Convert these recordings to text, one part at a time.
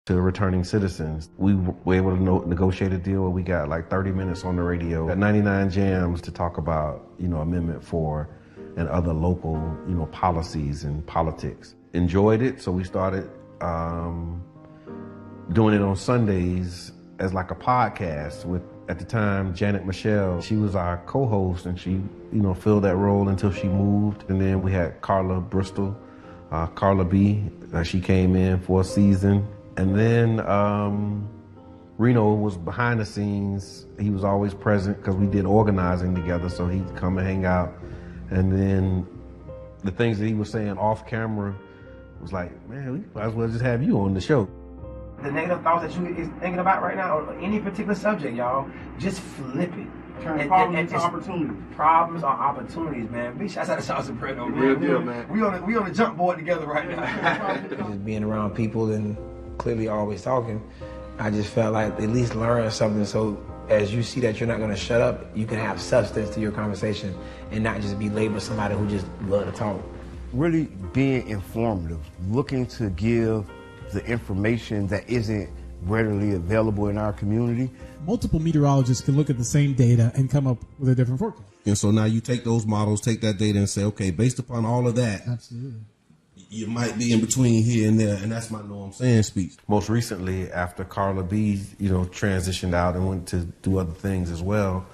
to returning citizens. We were able to negotiate a deal where we got like 30 minutes on the radio, got 99 jams to talk about, Amendment 4 and other local, policies and politics. Enjoyed it, so we started doing it on Sundays as like a podcast with, at the time, Janet Michelle. She was our co-host, and she, filled that role until she moved. And then we had Carla Bristol, Carla B. She came in for a season. And then Reno was behind the scenes. He was always present because we did organizing together, so he'd come and hang out. And then the things that he was saying off camera was like, man, we might as well just have you on the show. The negative thoughts that you is thinking about right now, or any particular subject, y'all, just flip it. Turn problems into opportunities. Problems are opportunities, man. Big shout out to Charles and Breno, man. Real deal, man. We on the jump board together right now. Just being around people and clearly always talking, I just felt like at least learn something, so as you see that you're not going to shut up, you can have substance to your conversation and not just be labeled somebody who just love to talk. Really being informative, looking to give the information that isn't readily available in our community. Multiple meteorologists can look at the same data and come up with a different forecast. And so now you take those models, take that data and say, okay, based upon all of that, absolutely, you might be in between here and there, and that's my know what I'm saying speech. Most recently, after Carla B, transitioned out and went to do other things as well,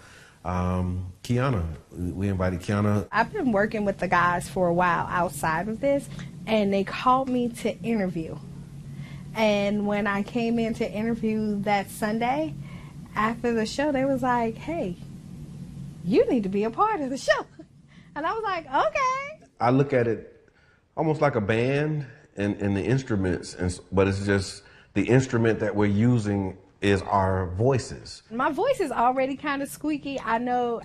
Qiana, we invited Qiana. I've been working with the guys for a while outside of this, and they called me to interview. And when I came in to interview that Sunday, after the show, they was like, hey, you need to be a part of the show. And I was like, okay. I look at it almost like a band and the instruments, but it's just the instrument that we're using is our voices. My voice is already kind of squeaky. I know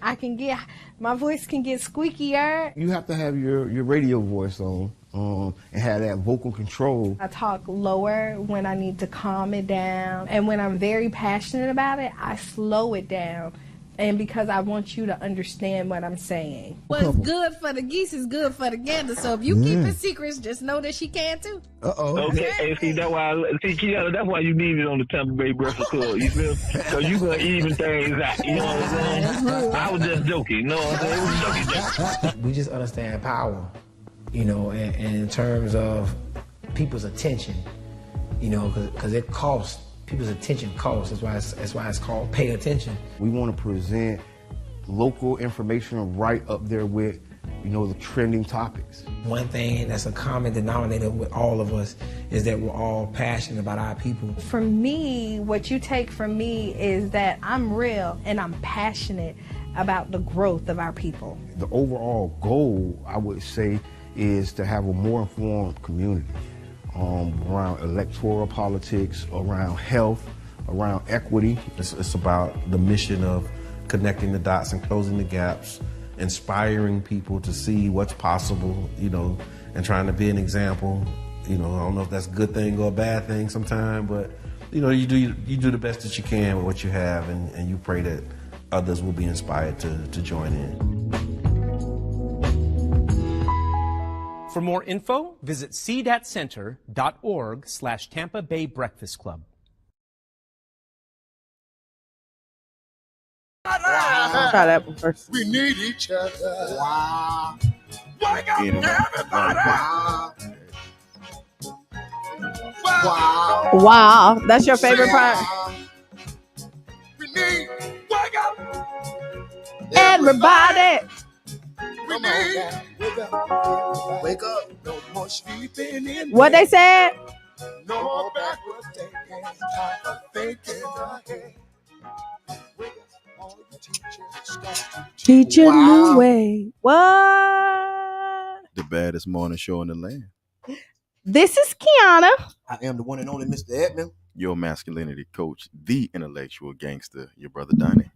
my voice can get squeakier. You have to have your radio voice on and have that vocal control. I talk lower when I need to calm it down. And when I'm very passionate about it, I slow it down. And because I want you to understand what I'm saying. What's good for the geese is good for the gander. So if you keep it secrets, just know that she can too. Okay, and see that's why you need it on the Tampa Bay Breakfast Club. You feel? So you gonna even things out. You know what I'm saying? I was just joking. You know what I'm saying? We just understand power, and in terms of people's attention, because it costs. People's attention costs. That's why it's called pay attention. We want to present local information right up there with, the trending topics. One thing that's a common denominator with all of us is that we're all passionate about our people. For me, what you take from me is that I'm real and I'm passionate about the growth of our people. The overall goal, I would say, is to have a more informed community. Around electoral politics, around health, around equity. It's about the mission of connecting the dots and closing the gaps, inspiring people to see what's possible, and trying to be an example. I don't know if that's a good thing or a bad thing sometime, but you do the best that you can with what you have, and you pray that others will be inspired to join in. For more info, visit cdatcenter.org/Tampa Bay Breakfast Club. Wow. Try that one first. We need each other. Wow. Wake up, everybody. Wow. Wow. That's your favorite part? We need, wake up. Everybody. We need, wake up. No more sleeping in. What they said? No backward thinking. Time for thinking ahead. Teach a new way. What? The baddest morning show in the land. This is Qiana. I am the one and only Mr. Edmund. Your masculinity coach, the intellectual gangster, your brother Donnie.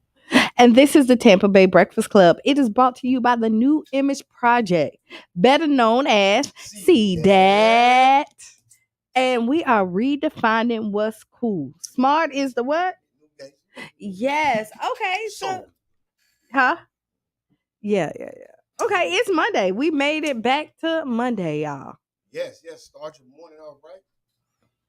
And this is the Tampa Bay Breakfast Club. It is brought to you by the New Image Project, better known as See That. And we are redefining what's cool. Smart is the what? Yes. Okay. So, huh? Yeah. Okay, it's Monday. We made it back to Monday, y'all. Yes. Start your morning off right.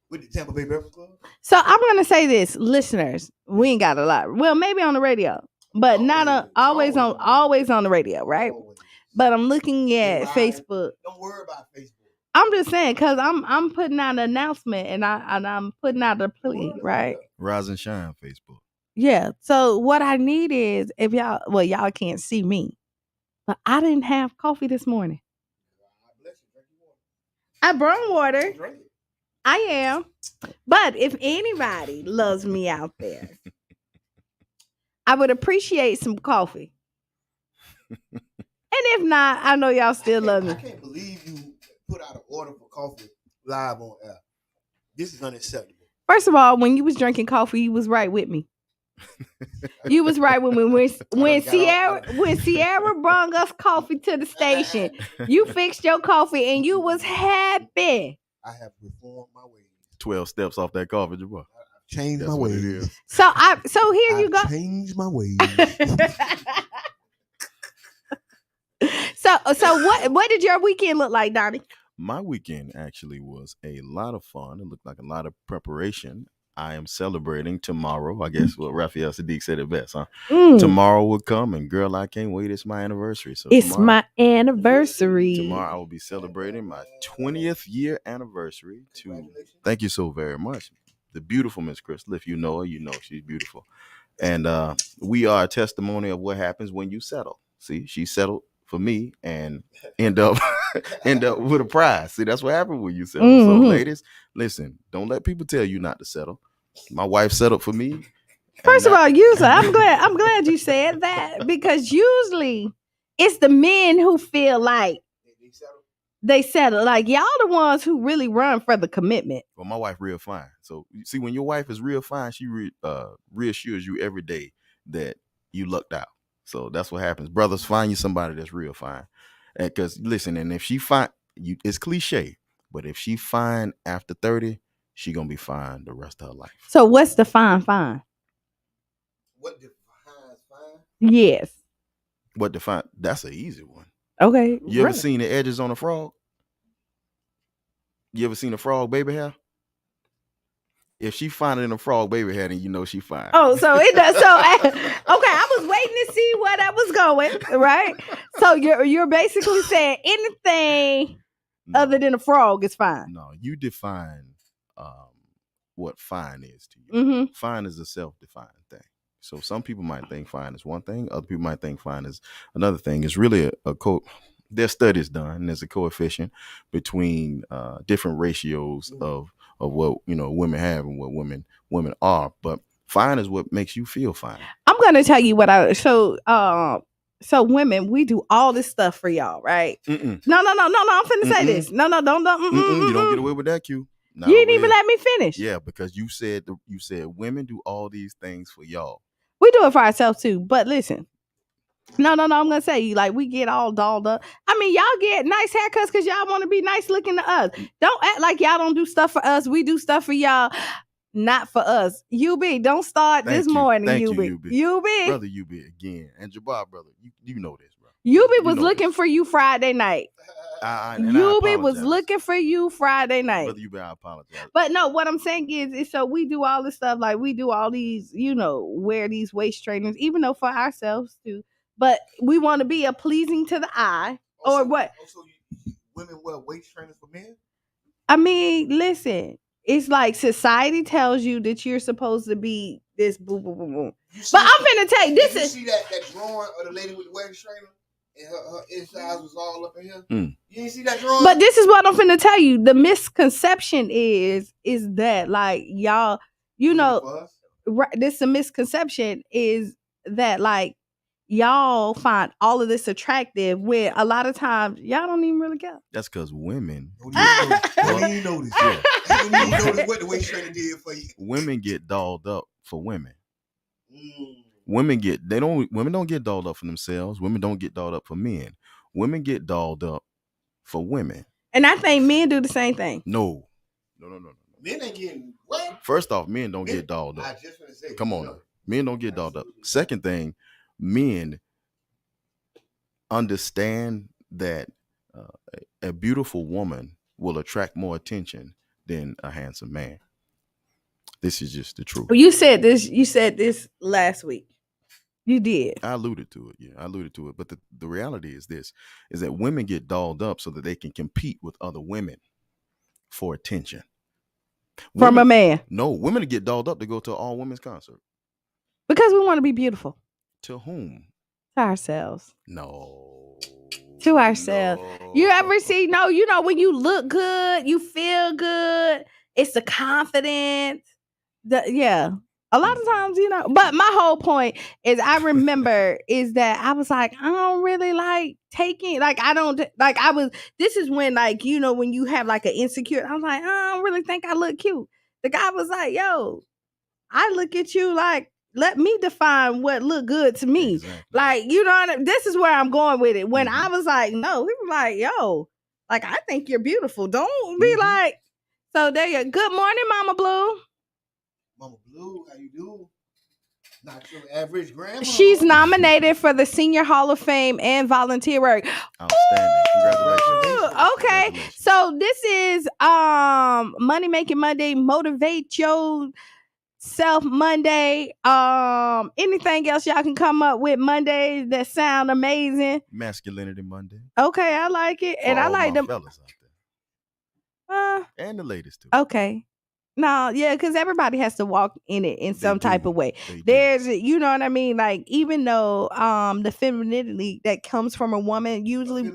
with the Tampa Bay Breakfast Club. So I'm gonna say this, listeners, we ain't got a lot. Well, maybe on the radio, but always on the radio, right? But I'm looking at Facebook. Don't worry about Facebook. I'm just saying because I'm putting out an announcement and I'm putting out a plea, right? Rise and shine, Facebook. Yeah. So what I need is if y'all can't see me, but I didn't have coffee this morning. I brought water. I am. But if anybody loves me out there, I would appreciate some coffee. And if not, I know y'all still love me. I can't believe you put out an order for coffee live on air. This is unacceptable. First of all, when you was drinking coffee, you was right with me. You was right with me when Sierra brought us coffee to the station. You fixed your coffee and you was happy. I have reformed my ways. 12 steps off that coffee, Jabbar. Changed my ways. So here you go. Changed my ways. So what did your weekend look like, Donnie? My weekend actually was a lot of fun. It looked like a lot of preparation. I am celebrating tomorrow. I guess what Raphael Sadiq said it best, huh? Tomorrow will come, and girl, I can't wait. It's my anniversary. So my anniversary. Tomorrow I will be celebrating my 20th year anniversary. Thank you so very much. The beautiful Miss Crystal. If you know her, you know she's beautiful. And we are a testimony of what happens when you settle. See, she settled for me and end up with a prize. See, that's what happened when you settle. So ladies, listen, don't let people tell you not to settle. My wife settled for me. First of all, I'm glad you said that, because usually it's the men who feel like they settle. Like y'all the ones who really run for the commitment. Well, my wife real fine. So you see, when your wife is real fine, she reassures you every day that you lucked out. So that's what happens. Brothers, find you somebody that's real fine. Because listen, and if she fine, it's cliche, but if she fine after 30, she gonna be fine the rest of her life. So what's the fine? What defines fine? Yes. What define? That's an easy one. Okay. You ever seen the edges on a frog? You ever seen a frog baby hair? If she find it in a frog baby hair, then you know she fine. Oh, so it does. So okay, I was waiting to see where that was going, right? So you're basically saying anything other than a frog is fine. No, you define what fine is to you. Mm-hmm. Fine is a self-defined thing. So some people might think fine is one thing. Other people might think fine is another thing. It's really there's studies done. And there's a coefficient between different ratios of what women have and what women are. But fine is what makes you feel fine. I'm gonna tell you what so women, we do all this stuff for y'all, right? Mm-mm. No. I'm finna say this. No, don't. You don't get away with that, Q. You didn't even let me finish. Yeah, because you said women do all these things for y'all. We do it for ourselves too. But listen, no. I'm gonna say, like, we get all dolled up. I mean, y'all get nice haircuts because y'all want to be nice looking to us. Don't act like y'all don't do stuff for us. We do stuff for y'all. Not for us. UB, don't start this morning. UB. Brother UB again. And Jabbar, brother, you know this, bro. UB was looking for you Friday night. UB was looking for you Friday night. Brother UB, I apologize. But no, what I'm saying is so we do all this stuff, like we do all these, wear these waist trainers, even though for ourselves too. But we want to be a pleasing to the eye. Or what? Also, women wear waist trainers for men? I mean, listen. It's like society tells you that you're supposed to be this boom, boom, boom, boom. But I'm finna tell you, you see that drawing of the lady with the waist trainer? And her insides was all up in here. You didn't see that drawing? But this is what I'm finna tell you. The misconception is that, like, y'all, this a misconception is that, like, y'all find all of this attractive when a lot of times y'all don't even really care. That's because women. You ain't notice. Yeah. You ain't notice what the waist trainer did for you. Women get dolled up for women. Women don't get dolled up for themselves. Women don't get dolled up for men. Women get dolled up for women. And I think men do the same thing. No. Men ain't getting what? First off, men don't get dolled up. I just want to say. Come on now. Men don't get dolled up. Second thing, men understand that a beautiful woman will attract more attention than a handsome man. This is just the truth. You said this last week. You did. I alluded to it. Yeah, I alluded to it. But the reality is this, is that women get dolled up so that they can compete with other women for attention. From a man. No, women get dolled up to go to an all women's concert. Because we want to be beautiful. To whom? To ourselves. No. To ourselves. No. You ever see, when you look good, you feel good. It's the confidence. A lot of times, but my whole point is I remember is that I was like, I don't really like taking, this is when when you have like an insecure, I was like, I don't really think I look cute. The guy was like, yo, I look at you like, let me define what look good to me. Exactly. This is where I'm going with it. When I was like, no, he was like, yo, like, I think you're beautiful. Don't be like, so there you go. Good morning, Mama Blue. Mama Blue, how you doing? Not your average grandma. She's nominated for the Senior Hall of Fame and volunteer work. Outstanding. Congratulations. Okay. Congratulations. So this is Money Making Monday, Motivate Yourself Monday. Anything else y'all can come up with Mondays that sound amazing? Masculinity Monday. Okay, I like it. And I like them fellas out there. And the ladies too. Okay. No, yeah, because everybody has to walk in it in some type of way. There's, you know what I mean? Like, even though the femininity that comes from a woman, usually,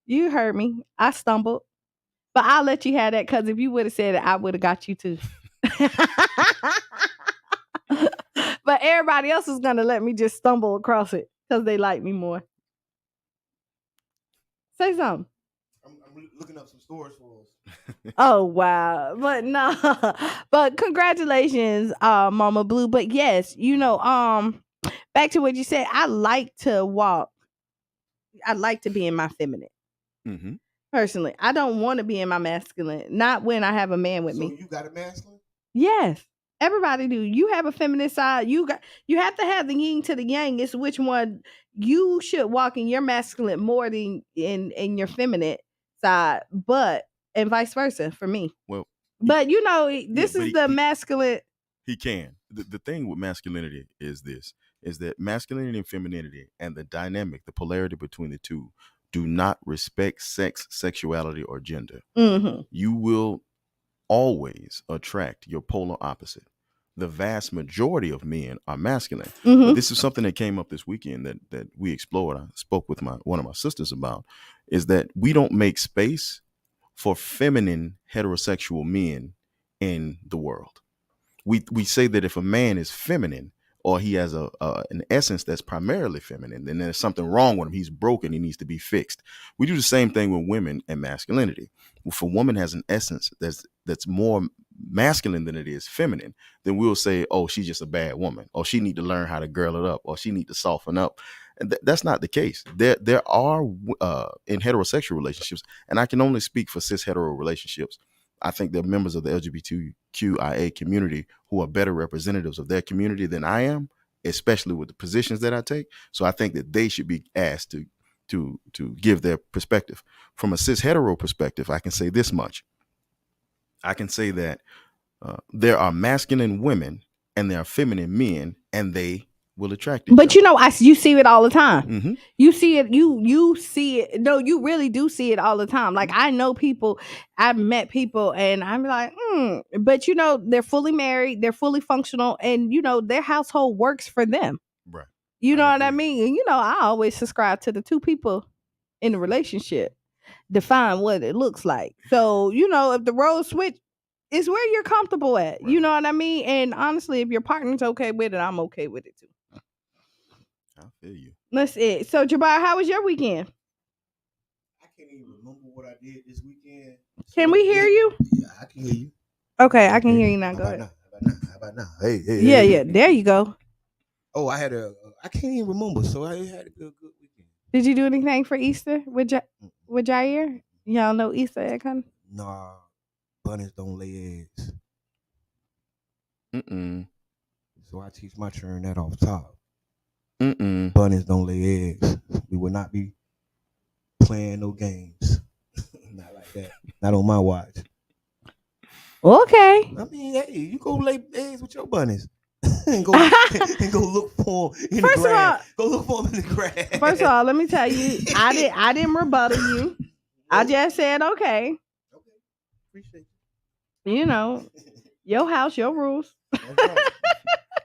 you heard me, I stumbled. But I'll let you have that, because if you would have said it, I would have got you too. But everybody else is going to let me just stumble across it because they like me more. Say something. I'm looking up some stories for us. Oh wow. But no. But congratulations, Mama Blue. But yes, back to what you said, I like to walk. I like to be in my feminine. Mm-hmm. Personally. I don't want to be in my masculine. Not when I have a man with me. So you got a masculine? Yes. Everybody do. You have a feminine side. You have to have the yin to the yang. It's which one you should walk in your masculine more than in your feminine side. And vice versa for me. Well, but this is the masculine. He can. The thing with masculinity is that masculinity and femininity and the dynamic, the polarity between the two, do not respect sex, sexuality, or gender. Mm-hmm. You will always attract your polar opposite. The vast majority of men are masculine. Mm-hmm. But this is something that came up this weekend that we explored. I spoke with one of my sisters about, is that we don't make space for feminine heterosexual men in the world. We say that if a man is feminine or he has an essence that's primarily feminine, then there's something wrong with him. He's broken. He needs to be fixed. We do the same thing with women and masculinity. If a woman has an essence that's more masculine than it is feminine, then we'll say, oh, she's just a bad woman, or she need to learn how to girl it up, or she need to soften up. And that's not the case. There are in heterosexual relationships, and I can only speak for cis hetero relationships. I think there are members of the LGBTQIA community who are better representatives of their community than I am, especially with the positions that I take. So I think that they should be asked to give their perspective. From a cis hetero perspective, I can say this much. I can say that there are masculine women and there are feminine men, and they will attract each but other. You see it all the time. Mm-hmm. You see it. You see it. No, you really do see it all the time. Like, I know people, I've met people, and I'm like, but they're fully married, they're fully functional, and their household works for them. Right. You know what I mean? And I always subscribe to the two people in the relationship define what it looks like. So if the roles switch, it's where you're comfortable at. Right. You know what I mean? And honestly, if your partner's okay with it, I'm okay with it too. I feel you. That's it. So, Jabbar, how was your weekend? I can't even remember what I did this weekend. Can we hear you? Yeah, I can hear you. Okay, I can hear you now. Go ahead. How about now? Hey. Yeah. There you go. Oh, I can't even remember. So I had a good weekend. Did you do anything for Easter with Jair? Y'all know Easter egg hunt? Nah, bunnies don't lay eggs. So I teach my children that off top. Bunnies don't lay eggs. We will not be playing no games. Not like that. Not on my watch. Okay. I mean, hey, you go lay eggs with your bunnies. and go look for them in the grass. Go look for them in the grass. First of all, let me tell you, I didn't rebuttal you. I just said okay. Okay. Appreciate You know, your house, your rules.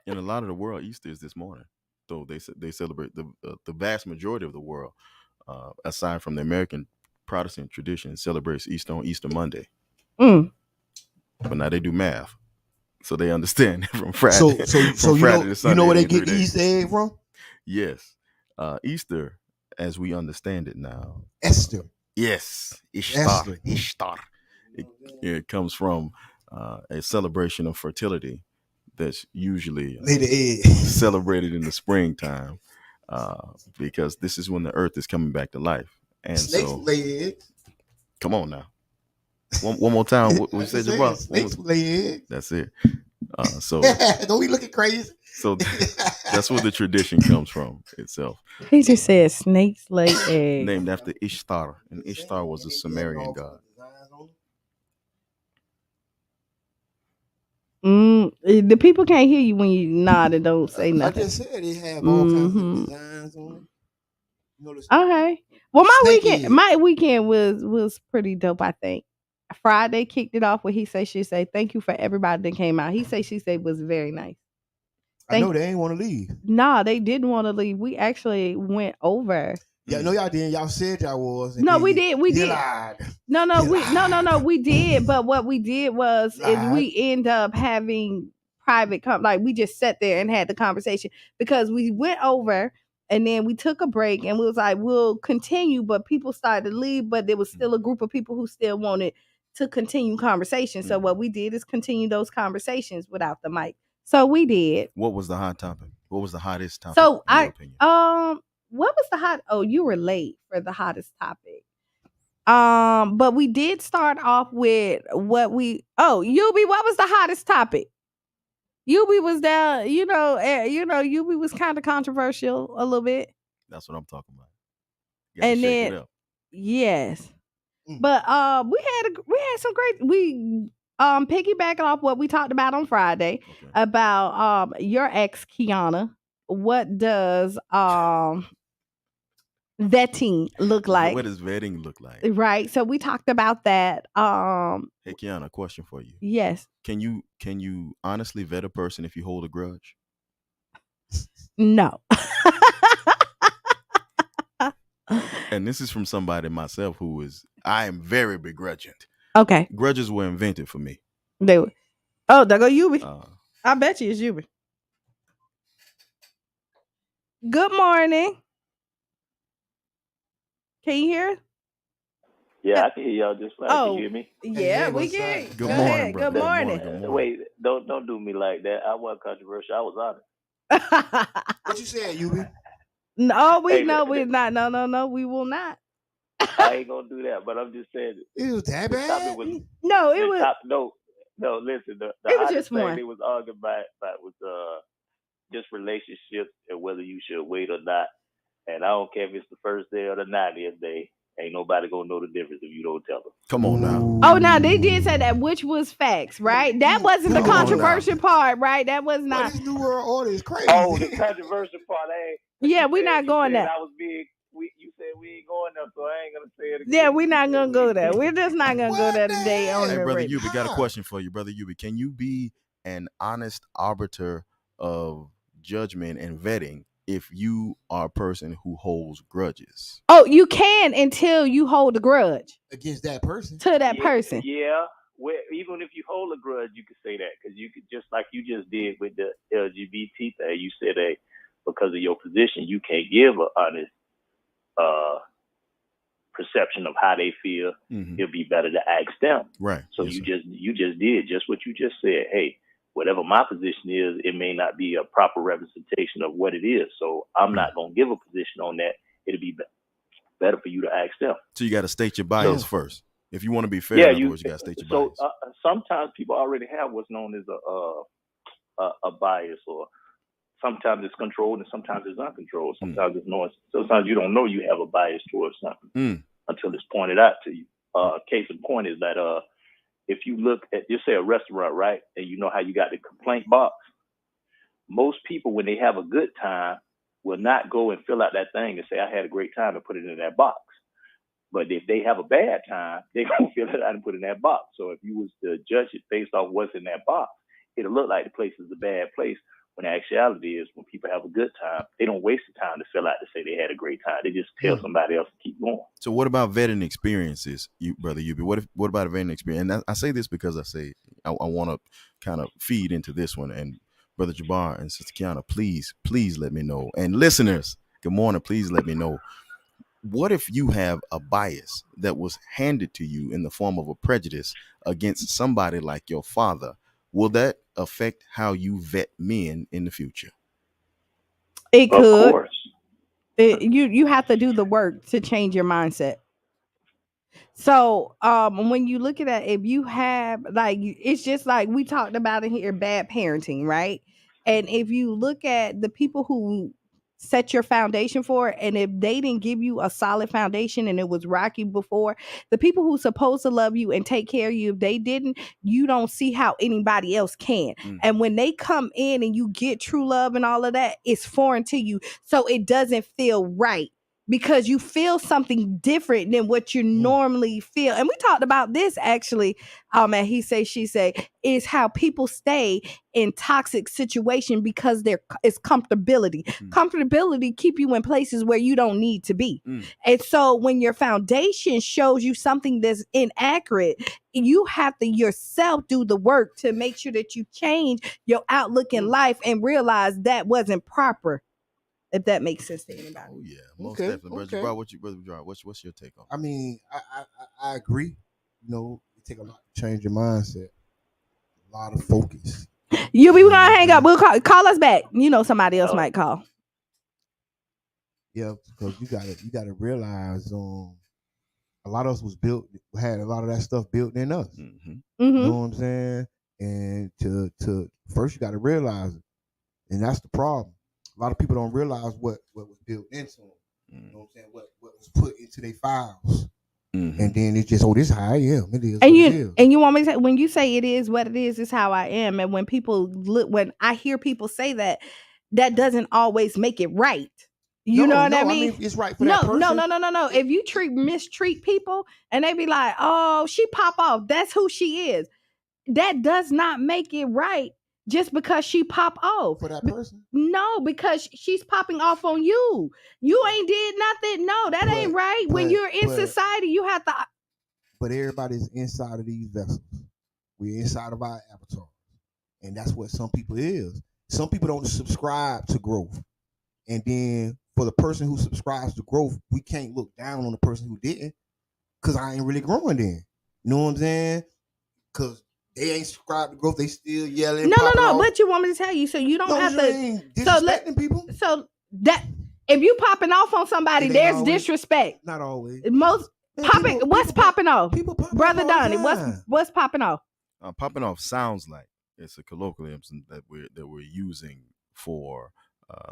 In a lot of the world, Easter is this morning. So they celebrate the vast majority of the world, aside from the American Protestant tradition, celebrates Easter on Easter Monday. But now they do math, so they understand from Friday. So Friday to Sunday, you know where they get the Easter egg from? Yes, Easter, as we understand it now, Esther. Yes, Ishtar. It comes from a celebration of fertility that's usually celebrated in the springtime, because this is when the earth is coming back to life. And snakes lay eggs. Come on now. One more time. What you said, Jabbar? Snakes lay eggs. That's it. So don't we looking crazy? So that's where the tradition comes from itself. He just said snakes lay eggs. Named after Ishtar, and Ishtar was a Sumerian god. The people can't hear you when you nod and don't say nothing. I just said they have all kinds of designs on it. You know, okay. Well, my weekend was pretty dope, I think. Friday kicked it off with He Say, She Say. Thank you for everybody that came out. He Say, She Say was very nice. I know they ain't want to leave. Nah, they didn't want to leave. We actually went over. Yeah, no, y'all didn't. Y'all said y'all was. No, we did. We did. Lied. No, we did. But what we did was we end up having private like we just sat there and had the conversation because we went over and then we took a break and we was like, we'll continue, but people started to leave, but there was still a group of people who still wanted to continue conversation. So what we did is continue those conversations without the mic. So we did. What was the hot topic? What was the hottest topic? So in your opinion? what was the hot? Oh, you were late for the hottest topic. But we did start off with Yubi, what was the hottest topic? Yubi was down, Yubi was kind of controversial a little bit. That's what I'm talking about. And then yes. But we had some great piggybacking off what we talked about on Friday about your ex Qiana. What does vetting look like? What does vetting look like? Right. So we talked about that. Hey Qiana, question for you. Yes. Can you honestly vet a person if you hold a grudge? No. And this is from somebody myself I am very begrudging. Okay. Grudges were invented for me. They were. Oh, there go Yubi. I bet you it's Yubi. Good morning. Can you hear? Yeah, I can hear y'all just fine. Can you hear me? Yeah, we can. Good morning, brother. Good morning. Good morning. Wait, don't do me like that. I wasn't controversial. I was honest. What you said, Yubi? No, we're not. No, we will not. I ain't gonna do that, but I'm just saying. It was that bad? No, listen. The it was hottest just thing one. they was arguing about was just relationships and whether you should wait or not. And I don't care if it's the first day or the 90th day. Ain't nobody gonna know the difference if you don't tell them. Come on now. Oh, now they did say that, which was facts, right? That wasn't the controversial part, right? That was not. This New World Order is crazy. Oh, the controversial part, yeah, we're not going there. I was being. You said we ain't going there, so I ain't gonna say it again. Yeah, we're not gonna go there. We're just not gonna go there today. Hey, brother Yubi, got a question for you, brother Yubi. Can you be an honest arbiter of judgment and vetting if you are a person who holds grudges? Oh, you can until you hold a grudge against that person. To that person. Yeah. Well, even if you hold a grudge, you could say that because you could just like you just did with the LGBT thing. You said because of your position, you can't give an honest perception of how they feel. Mm-hmm. It'll be better to ask them. Right. So you just did just what you just said. Hey, whatever my position is, it may not be a proper representation of what it is. So I'm not going to give a position on that. It'll be better for you to ask them. So you got to state your bias first. If you want to be fair, in other words, you got to state your bias. So sometimes people already have what's known as a bias, or sometimes it's controlled and sometimes it's uncontrolled. Sometimes it's noise. Sometimes you don't know you have a bias towards something until it's pointed out to you. Case in point is that if you look at, just say a restaurant, right? And you know how you got the complaint box. Most people, when they have a good time, will not go and fill out that thing and say, I had a great time, and put it in that box. But if they have a bad time, they're going to fill it out and put it in that box. So if you was to judge it based off what's in that box, it'll look like the place is a bad place. When the actuality is, when people have a good time, they don't waste the time to fill out to say they had a great time. They just tell somebody else to keep going. So what about vetting experiences, Brother Yubi? What about a vetting experience? And I say this because I want to kind of feed into this one. And Brother Jabbar and Sister Qiana, please let me know. And listeners, good morning. Please let me know. What if you have a bias that was handed to you in the form of a prejudice against somebody like your father? Will that affect how you vet men in the future? It could. Of course. You have to do the work to change your mindset. So when you look at that, if you have it's just like we talked about in here, bad parenting, right? And if you look at the people who set your foundation for it, and if they didn't give you a solid foundation and it was rocky before, the people who supposed to love you and take care of you, if they didn't, you don't see how anybody else can. And when they come in and you get true love and all of that, it's foreign to you, so it doesn't feel right, because you feel something different than what you normally feel. And we talked about this actually, and He Say, She Say, is how people stay in toxic situation because it's comfortability. Comfortability keep you in places where you don't need to be. And so when your foundation shows you something that's inaccurate, you have to yourself do the work to make sure that you change your outlook in life and realize that wasn't proper. If that makes sense to anybody. Oh yeah, most definitely. Brother, what's your take on? I mean, I agree. You know, it take a lot to change your mindset, a lot of focus. We gonna hang up. We'll call us back. You know, somebody else might call. Yeah, because you gotta realize, a lot of us had a lot of that stuff built in us. You know what I'm saying? And to first you gotta realize it, and that's the problem. A lot of people don't realize what was built into them. You know what I'm saying? What was put into their files. And then it's just, this is how I am. It is and what it is. And you want me to say, when you say it is what it is how I am. And when when I hear people say that doesn't always make it right. You know what I mean? It's right for that person. No. If you mistreat people and they be like, oh, she pop off, that's who she is. That does not make it right. Just because she pop off for that person? No, because she's popping off on you. You ain't did nothing. No, that ain't right. When you're in society, you have to. But everybody's inside of these vessels. We're inside of our avatar, and that's what some people is. Some people don't subscribe to growth, and then for the person who subscribes to growth, we can't look down on the person who didn't, because I ain't really growing then. You know what I'm saying? Because they ain't subscribed to growth. They still yelling. No. But you want me to tell you, so you don't have to. Ain't disrespecting people. So that if you popping off on somebody, there's always, disrespect. Not always. Most popping. What's popping off? People popping Brother off Donnie, what's popping off? Popping off sounds like it's a colloquialism that we're using for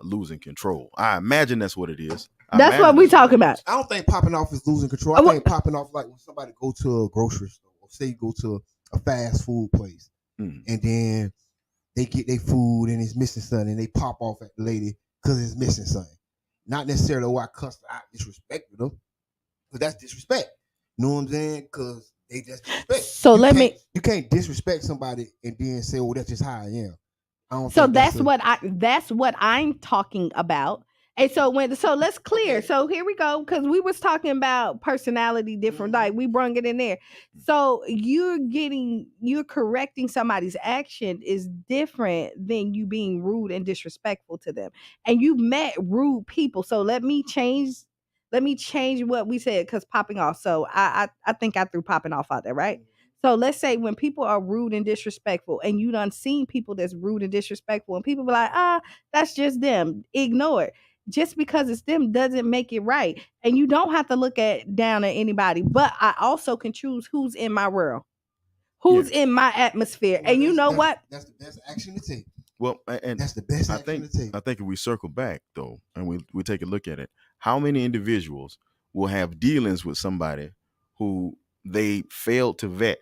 losing control. I imagine that's what it is. That's what we talking about. I don't think popping off is losing control. I think popping off like when somebody go to a grocery store, or say you go to a fast food place, and then they get their food and it's missing something, and they pop off at the lady because it's missing something. Not necessarily why I cussed out, disrespected them, because that's disrespect. You know what I'm saying? Because they just disrespect. So you can't disrespect somebody and then say, "Oh, that's just how I am." I don't. So that's what I'm talking about. And so let's clear. Okay. So here we go, because we was talking about personality different, like we brung it in there. So you're correcting somebody's action is different than you being rude and disrespectful to them. And you met rude people. So let me change what we said, because popping off. So I think I threw popping off out there, right? So let's say when people are rude and disrespectful, and you done seen people that's rude and disrespectful, and people be like, that's just them. Ignore it. Just because it's them doesn't make it right. And you don't have to look down at anybody. But I also can choose who's in my world, who's in my atmosphere. Well, and you know what? That's the best action to take. Well, and that's the best action to take. I think if we circle back though, and we take a look at it, how many individuals will have dealings with somebody who they failed to vet,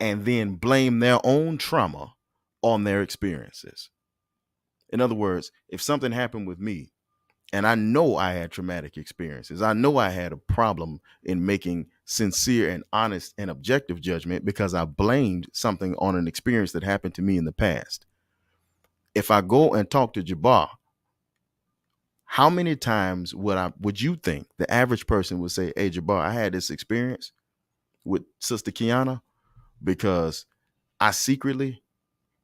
and then blame their own trauma on their experiences. In other words, if something happened with me and I know I had traumatic experiences, I know I had a problem in making sincere and honest and objective judgment because I blamed something on an experience that happened to me in the past. If I go and talk to Jabbar, how many times would you think the average person would say, hey, Jabbar, I had this experience with Sister Qiana because I secretly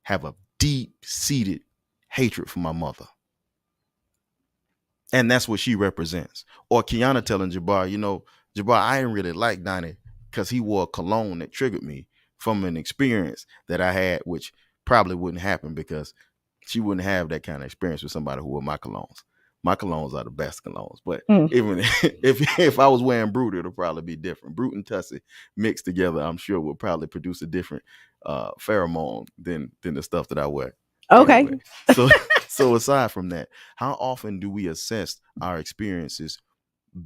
have a deep-seated hatred for my mother. And that's what she represents. Or Qiana telling Jabbar, Jabbar, I didn't really like Donnie because he wore a cologne that triggered me from an experience that I had, which probably wouldn't happen because she wouldn't have that kind of experience with somebody who wore my colognes. My colognes are the best colognes. But even if I was wearing Brute, it'll probably be different. Brute and Tussie mixed together, I'm sure will probably produce a different pheromone than the stuff that I wear. Okay. Anyway, so aside from that, how often do we assess our experiences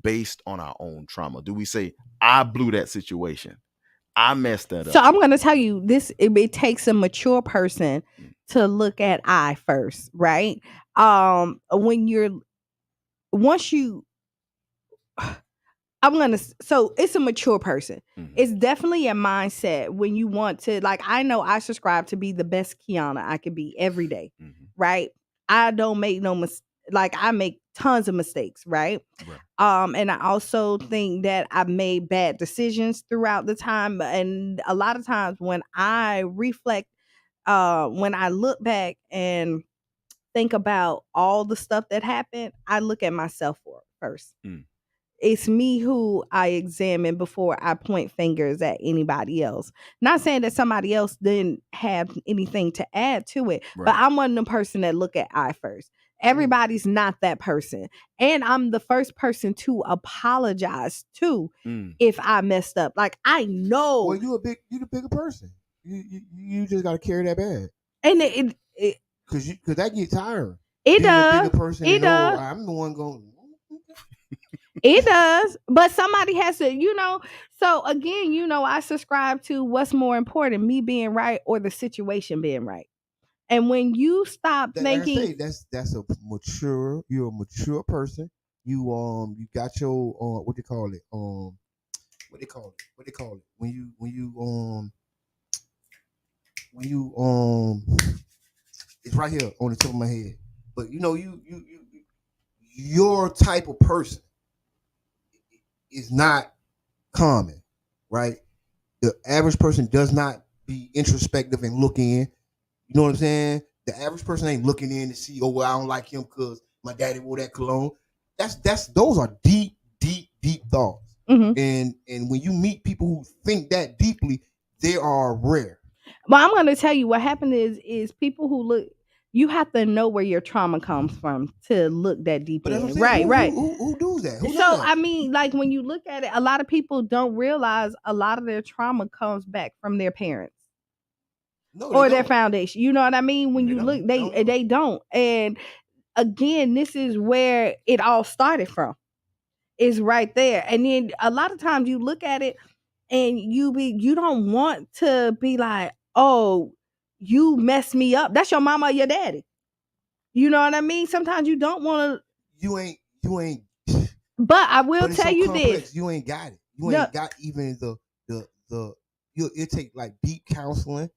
based on our own trauma? Do we say, I blew that situation, I messed that up? So I'm going to tell you this, it takes a mature person to look at I first, right? So it's a mature person. It's definitely a mindset when you want to, like, I know I subscribe to be the best Qiana I can be every day, right? I don't make I make tons of mistakes, right? And I also think that I've made bad decisions throughout the time. And a lot of times when I reflect, when I look back and think about all the stuff that happened, I look at myself first. It's me who I examine before I point fingers at anybody else. Not saying that somebody else didn't have anything to add to it, but I'm one of the person that look at I first. Everybody's not that person. And I'm the first person to apologize to if I messed up. Like, I know. Well, you're the bigger person. You just got to carry that bag. And because that get tiring. It Being does. A bigger person it does. I'm the one going. It does, but somebody has to, so again, I subscribe to what's more important, me being right or the situation being right. And when you stop thinking, like I say, you're a mature person. You got your what they call it? When you it's right here on the top of my head. But your type of person is not common, right? The average person does not be introspective and look in. You know what I'm saying? The average person ain't looking in to see, I don't like him because my daddy wore that cologne. Those are deep thoughts. And when you meet people who think that deeply, they are rare. Well, I'm going to tell you what happened is people who look. You have to know where your trauma comes from to look that deep in. Right. Who does that? I mean, like, when you look at it, a lot of people don't realize a lot of their trauma comes back from their parents or their foundation. You know what I mean? When you look, they don't. And again, this is where it all started from. It's right there. And then a lot of times you look at it and you don't want to be like, oh, you messed me up. That's your mama or your daddy. You know what I mean? Sometimes you don't want to. You ain't. But I will tell you this. You ain't got it. You ain't got even it take like deep counseling.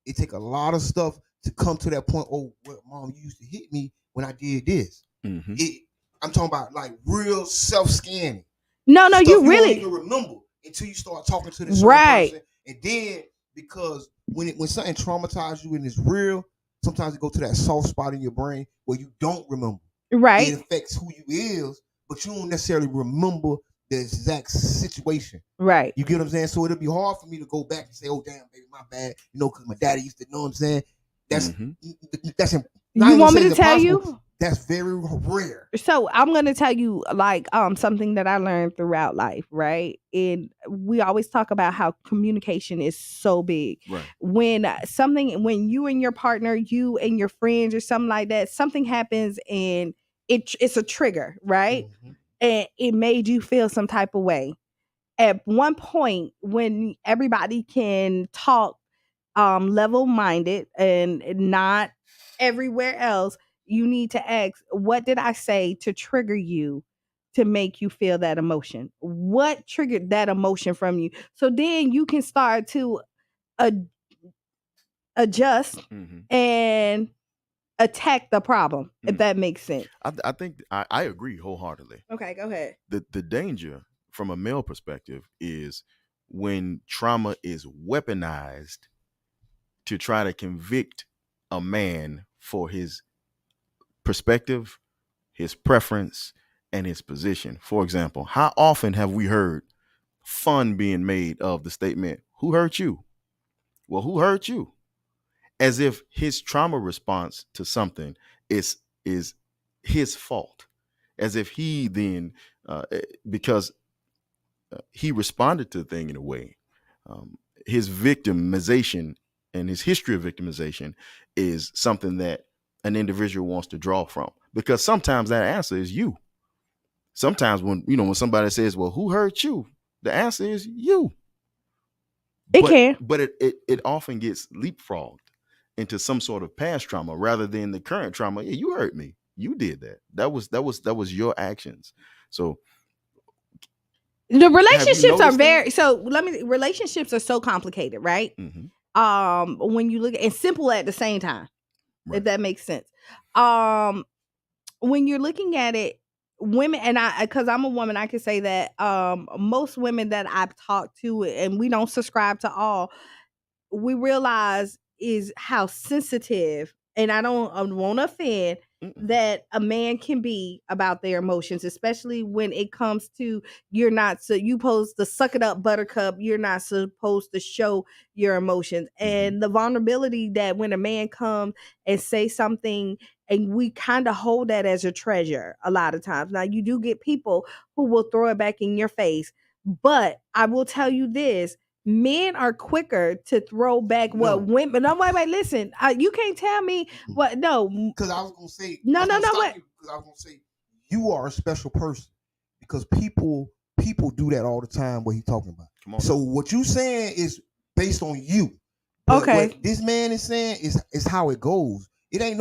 It take a lot of stuff to come to that point. Oh, well, mom, you used to hit me when I did this. I'm talking about like real self-scanning. No, you really don't even remember until you start talking to this person. And then because when something traumatizes you and it's real, sometimes it go to that soft spot in your brain where you don't remember. Right. It affects who you is, but you don't necessarily remember the exact situation. Right. You get what I'm saying? So it'll be hard for me to go back and say, oh, damn, baby, my bad. Because my daddy used to know what I'm saying. That's you want me to tell you? That's very rare. So I'm going to tell you like something that I learned throughout life, right? And we always talk about how communication is so big. Right. When you and your partner, you and your friends or something like that, something happens and it's a trigger, right? And it made you feel some type of way. at one point when everybody can talk level-minded and not everywhere else, you need to ask, what did I say to trigger you to make you feel that emotion? What triggered that emotion from you? So then you can start to adjust and attack the problem, if that makes sense. I think I agree wholeheartedly. Okay, go ahead. The danger from a male perspective is when trauma is weaponized to try to convict a man for his perspective, his preference, and his position. For example, how often have we heard fun being made of the statement, "Who hurt you?" Well, who hurt you? As if his trauma response to something is his fault. As if he then, because he responded to the thing in a way, his victimization and his history of victimization is something that an individual wants to draw from. Because sometimes that answer is you. Sometimes when somebody says, "Well, who hurt you?" the answer is you. But it often gets leapfrogged into some sort of past trauma rather than the current trauma. Yeah, you hurt me. You did that. That was your actions. So the relationships are relationships are so complicated, right? When you look at and simple at the same time, if that makes sense. When you're looking at it, women, and because I'm a woman, I can say that most women that I've talked to, and we don't subscribe to all, we realize is how sensitive, and I don't want to offend, that a man can be about their emotions, especially when it comes to you're supposed to suck it up, buttercup. You're not supposed to show your emotions, and the vulnerability that when a man comes and say something, and we kind of hold that as a treasure a lot of times. Now you do get people who will throw it back in your face, but I will tell you this. Men are quicker to throw back what women. No, wait, listen. You can't tell me what. No, because I was gonna say. No. Wait. Because I was gonna say you are a special person because people do that all the time. What he's talking about. So what you saying is based on you. But okay. What this man is saying is how it goes. It ain't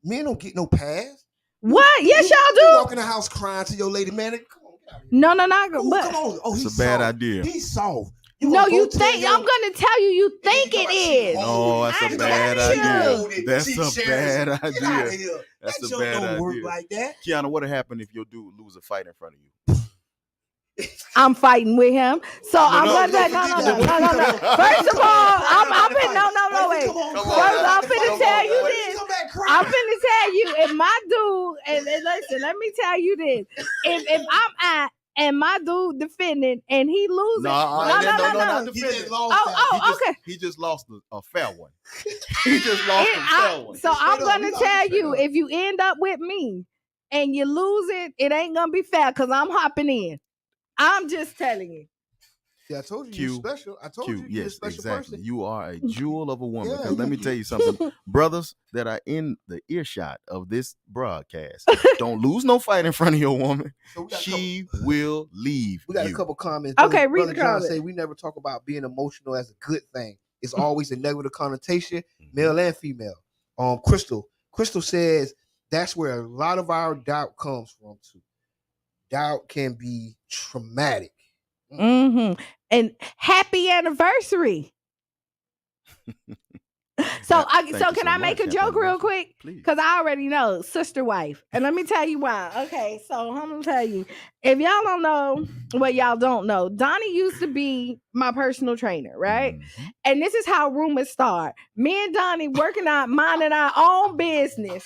men don't get no pass. What? Yes, y'all do. You walk in the house crying to your lady, man. Come on, get out of here. No. Ooh, come on. Oh, it's a bad idea. He's soft. You think I'm gonna tell you think it is. No, that's a bad idea. That's a bad idea. That's a bad idea. Work like that. Qiana, what would happen if your dude lose a fight in front of you? I'm fighting with him, so I'm gonna say no. First of all, I'm finna wait. First, I'm finna tell you this. I'm finna tell you if my dude and listen, let me tell you this. If I'm at and my dude defending and he losing. No, not defending. Okay. He just lost a fair one. He just lost a fair one. So I'm gonna tell you, if you end up with me and you lose it ain't gonna be fair because I'm hopping in. I'm just telling you. Yeah, I told you you're special. I told you you're a special person. You are a jewel of a woman. Because let me tell you something. Brothers that are in the earshot of this broadcast, don't lose no fight in front of your woman. So she will leave. We got a couple comments. Okay, read the comments. Say we never talk about being emotional as a good thing. It's always a negative connotation, male and female. Crystal says that's where a lot of our doubt comes from too. Doubt can be traumatic. And happy anniversary. So can I make a joke real quick? Because I already know, sister wife. And let me tell you why. Okay, so I'm going to tell you. If y'all don't know what y'all don't know, Donnie used to be my personal trainer, right? And this is how rumors start. Me and Donnie working out, minding our own business.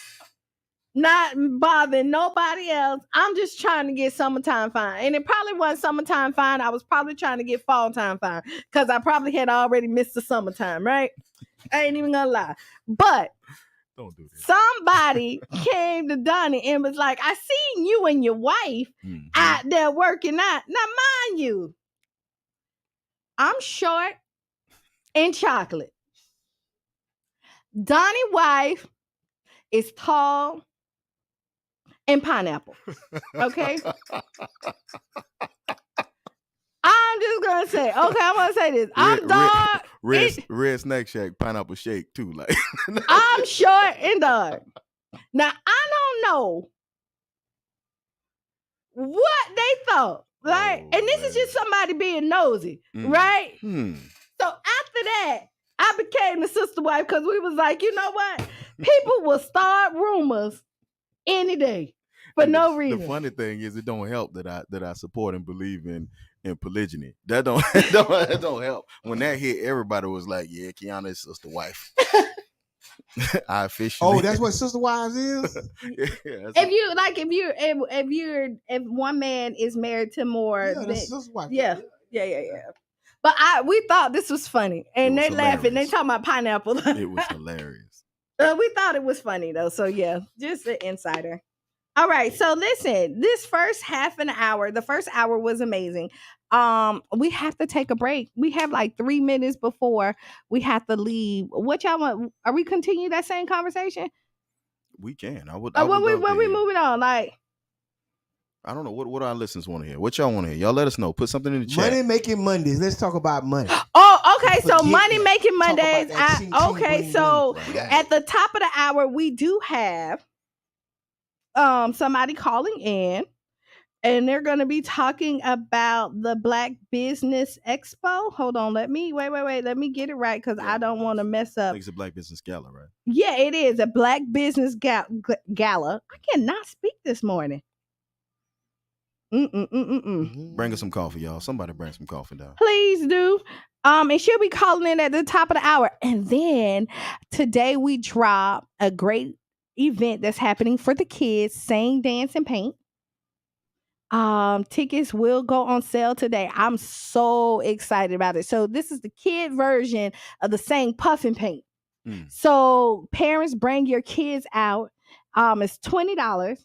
Not bothering nobody else. I'm just trying to get summertime fine. And it probably wasn't summertime fine. I was probably trying to get fall time fine because I probably had already missed the summertime, right? I ain't even gonna lie. But don't do this. Somebody came to Donnie and was like, I seen you and your wife out there working out. Now, mind you, I'm short and chocolate. Donnie's wife is tall and pineapple. Okay. I'm just gonna say. Okay, I'm gonna say this. I'm dark. Red Snack Shack pineapple shake too. Like I'm short and dark. Now I don't know what they thought. Right? And this is just somebody being nosy, right? So after that, I became the sister wife because we was like, you know what? People will start rumors any day for no reason. The funny thing is, it don't help that I support and believe in polygyny. That don't help. When that hit, everybody was like, "Yeah, Qiana's sister wife." I officially. Oh, that's what sister wives is. If one man is married to more, that's sister wife. Yeah. But we thought this was funny, and they laughing. They talking about pineapple. It was hilarious. We thought it was funny though. So yeah, just an insider. All right. So listen, this first half an hour, the first hour was amazing. We have to take a break. We have like 3 minutes before we have to leave. What y'all want? Are we continuing that same conversation? We can. I would. When we moving on? Like, I don't know. What our listeners want to hear? What y'all want to hear? Y'all let us know. Put something in the chat. Money making Mondays. Let's talk about money. Oh, okay. So money making Mondays. So at the top of the hour, we do have somebody calling in, and they're going to be talking about the Black Business Expo. Hold on. Wait. Let me get it right because I don't want to mess up. It's a Black Business Gala, right? Yeah, it is a Black Business Gala. I cannot speak this morning. Bring us some coffee, y'all. Somebody bring some coffee down. Please do. And she'll be calling in at the top of the hour. And then today we drop a great event that's happening for the kids, Sing, Dance, and Paint. Tickets will go on sale today. I'm so excited about it. So this is the kid version of the Sing, Puff, and Paint. So parents, bring your kids out. It's $20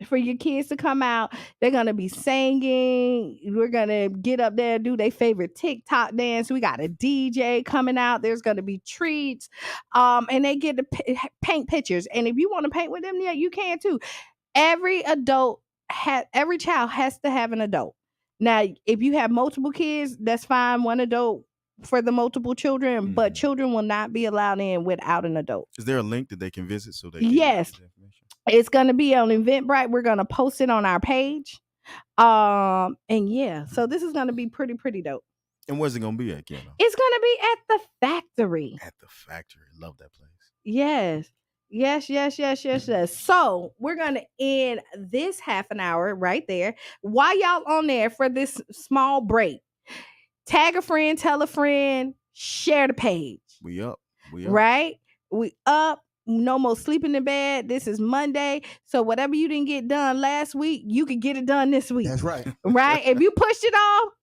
for your kids to come out. They're going to be singing. We're going to get up there and do their favorite TikTok dance. We got a DJ coming out. There's going to be treats. And they get to paint pictures. And if you want to paint with them, yeah, you can too. Every child has to have an adult. Now, if you have multiple kids, that's fine. One adult for the multiple children, but children will not be allowed in without an adult. Is there a link that they can visit so they can Yes. It's going to be on Eventbrite. We're going to post it on our page. And yeah, so this is going to be pretty dope. And where's it going to be at, Qiana? It's going to be at the factory. At the factory. Love that place. Yes. So we're going to end this half an hour right there. While y'all on there for this small break, tag a friend, tell a friend, share the page. We up. Right? We up. No more sleeping in bed. This is Monday. So whatever you didn't get done last week, you can get it done this week. That's right. Right? If you pushed it off,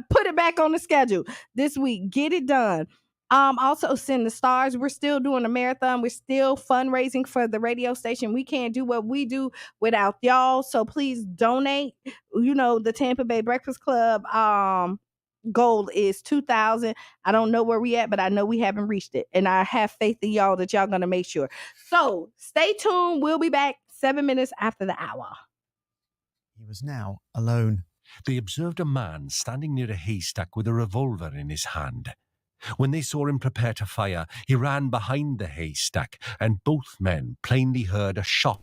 put it back on the schedule this week. Get it done. Also send the stars. We're still doing a marathon. We're still fundraising for the radio station. We can't do what we do without y'all. So please donate. You know, the Tampa Bay Breakfast Club goal is 2,000. I don't know where we at, but I know we haven't reached it. And I have faith in y'all that y'all gonna make sure. So stay tuned. We'll be back 7 minutes after the hour. He was now alone. They observed a man standing near a haystack with a revolver in his hand. When they saw him prepare to fire, he ran behind the haystack, and both men plainly heard a shot.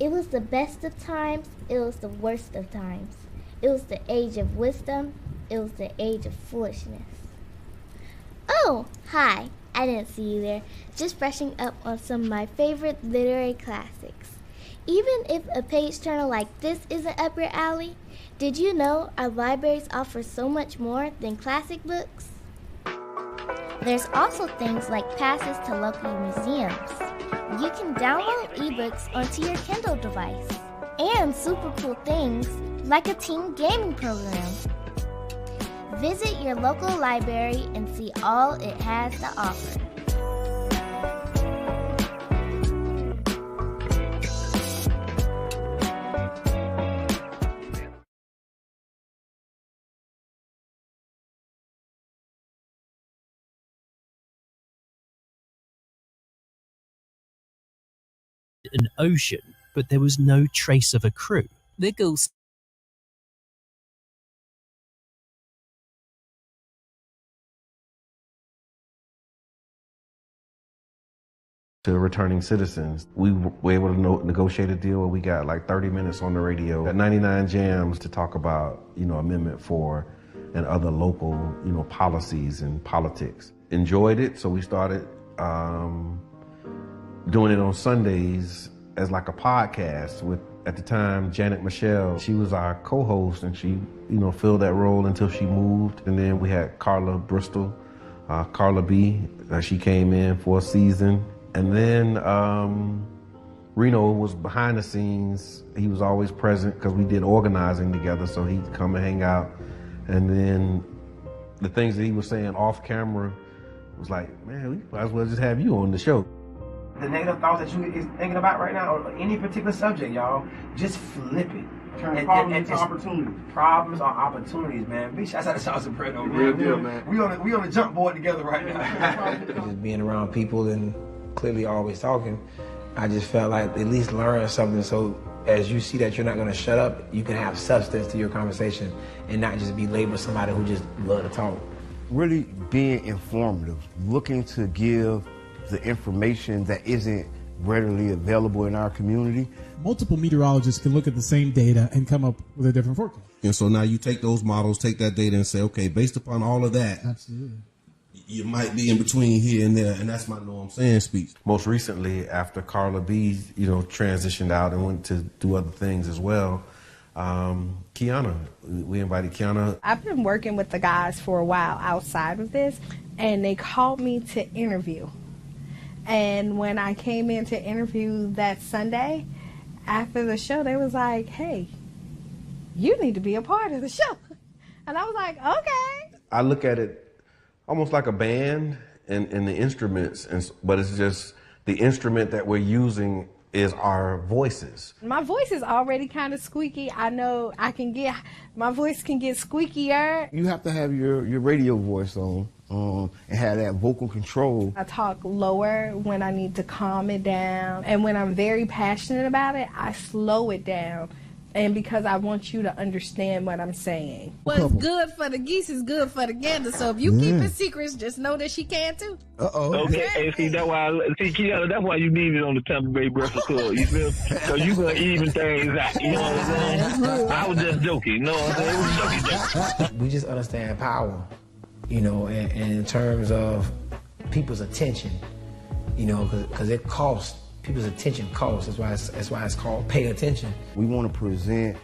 It was the best of times. It was the worst of times. It was the age of wisdom. It was the age of foolishness. Oh, hi. I didn't see you there. Just brushing up on some of my favorite literary classics. Even if a page turner like this isn't up your alley, did you know our libraries offer so much more than classic books? There's also things like passes to local museums. You can download ebooks onto your Kindle device. And super cool things like a teen gaming program. Visit your local library and see all it has to offer. An ocean, but there was no trace of a crew. The girls to returning citizens. We were able to negotiate a deal where we got like 30 minutes on the radio at 99 Jams to talk about, Amendment 4 and other local, policies and politics. Enjoyed it, so we started doing it on Sundays as like a podcast with, at the time, Janet Michelle. She was our co-host, and she, filled that role until she moved. And then we had Carla Bristol, Carla B. She came in for a season. And then Reno was behind the scenes. He was always present because we did organizing together, so he'd come and hang out. And then the things that he was saying off camera was like, man, we might as well just have you on the show. The negative thoughts that you is thinking about right now, or any particular subject, y'all, just flip it. Turn problems into opportunities. Problems are opportunities, man. Big shouts out to Sauce and Soprano, man. Real deal, man. We on the jump board together right now. Just being around people and clearly always talking, I just felt like at least learn something. So as you see that you're not going to shut up, you can have substance to your conversation and not just be labeled somebody who just love to talk. Really being informative, looking to give the information that isn't readily available in our community. Multiple meteorologists can look at the same data and come up with a different forecast. And so now you take those models, take that data and say, okay, based upon all of that, absolutely, you might be in between here and there, and that's my know what I'm saying speech. Most recently, after Carla B, transitioned out and went to do other things as well, Qiana, we invited Qiana. I've been working with the guys for a while outside of this, and they called me to interview. And when I came in to interview that Sunday, after the show, they was like, hey, you need to be a part of the show. And I was like, okay. I look at it almost like a band and the instruments, but it's just the instrument that we're using is our voices. My voice is already kind of squeaky. I know my voice can get squeakier. You have to have your radio voice on and have that vocal control. I talk lower when I need to calm it down. And when I'm very passionate about it, I slow it down. And because I want you to understand what I'm saying. What's good for the geese is good for the gander. So if you keep it secrets, just know that she can too. Okay, hey, see, that's why Qiana, that's why you need it on the Tampa Bay Breakfast Club. You feel? So you gonna even things out. You know what I'm saying? I was just joking. You know what I'm saying? It was joking. We just understand power, and in terms of people's attention, because it costs. People's attention costs. That's why it's called pay attention. We want to present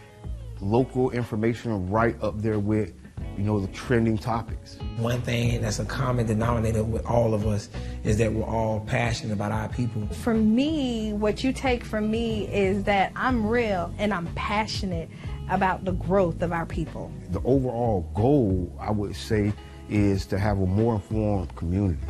local information right up there with, the trending topics. One thing that's a common denominator with all of us is that we're all passionate about our people. For me, what you take from me is that I'm real and I'm passionate about the growth of our people. The overall goal, I would say, is to have a more informed community.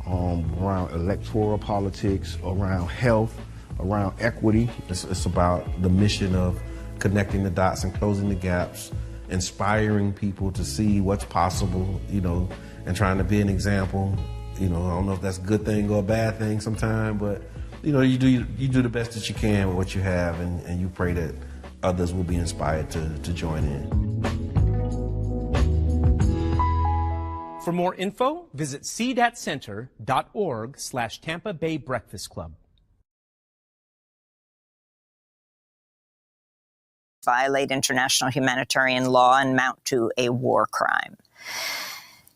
Around electoral politics, around health, around equity. It's about the mission of connecting the dots and closing the gaps, inspiring people to see what's possible, and trying to be an example. I don't know if that's a good thing or a bad thing sometimes, but you do the best that you can with what you have, and you pray that others will be inspired to join in. For more info, visit cdatcenter.org/Tampa Bay Breakfast Club. Violate international humanitarian law and mount to a war crime.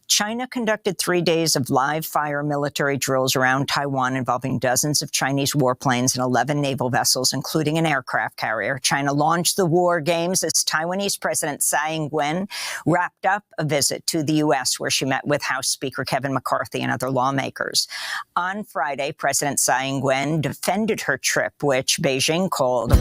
China conducted 3 days of live-fire military drills around Taiwan involving dozens of Chinese warplanes and 11 naval vessels, including an aircraft carrier. China launched the war games as Taiwanese President Tsai Ing-wen wrapped up a visit to the U.S., where she met with House Speaker Kevin McCarthy and other lawmakers. On Friday, President Tsai Ing-wen defended her trip, which Beijing called a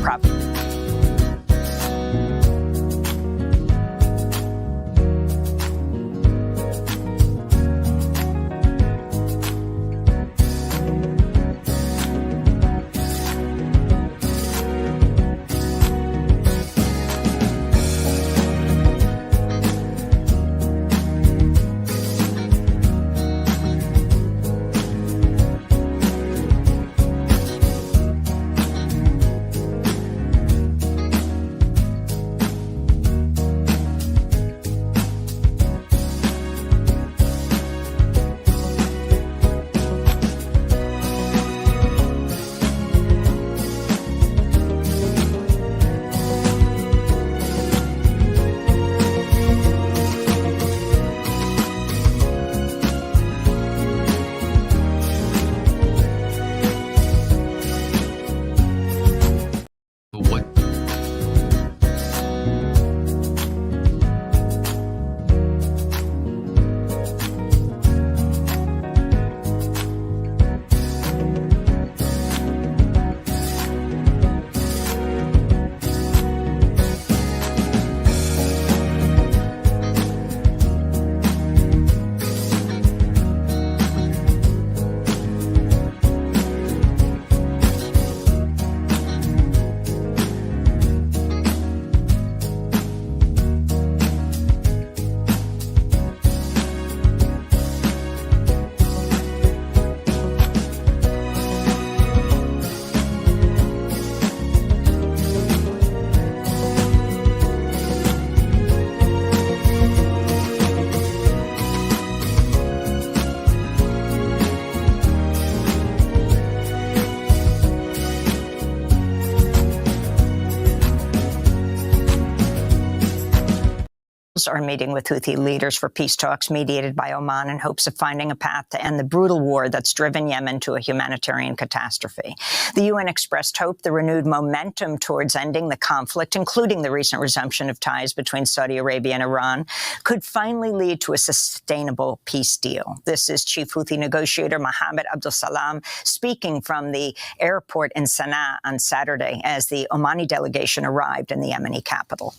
officials are meeting with Houthi leaders for peace talks mediated by Oman in hopes of finding a path to end the brutal war that's driven Yemen to a humanitarian catastrophe. The UN expressed hope the renewed momentum towards ending the conflict, including the recent resumption of ties between Saudi Arabia and Iran, could finally lead to a sustainable peace deal. This is Chief Houthi negotiator Mohammed Abdul Salam speaking from the airport in Sana'a on Saturday as the Omani delegation arrived in the Yemeni capital.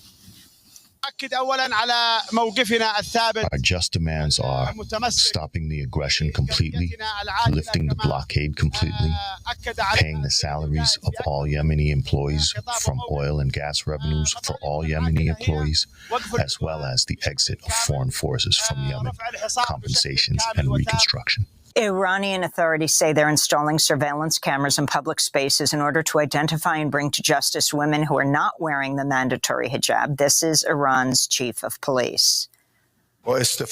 Our just demands are stopping the aggression completely, lifting the blockade completely, paying the salaries of all Yemeni employees from oil and gas revenues for all Yemeni employees, as well as the exit of foreign forces from Yemen, compensations and reconstruction. Iranian authorities say they're installing surveillance cameras in public spaces in order to identify and bring to justice women who are not wearing the mandatory hijab. This is Iran's chief of police. With the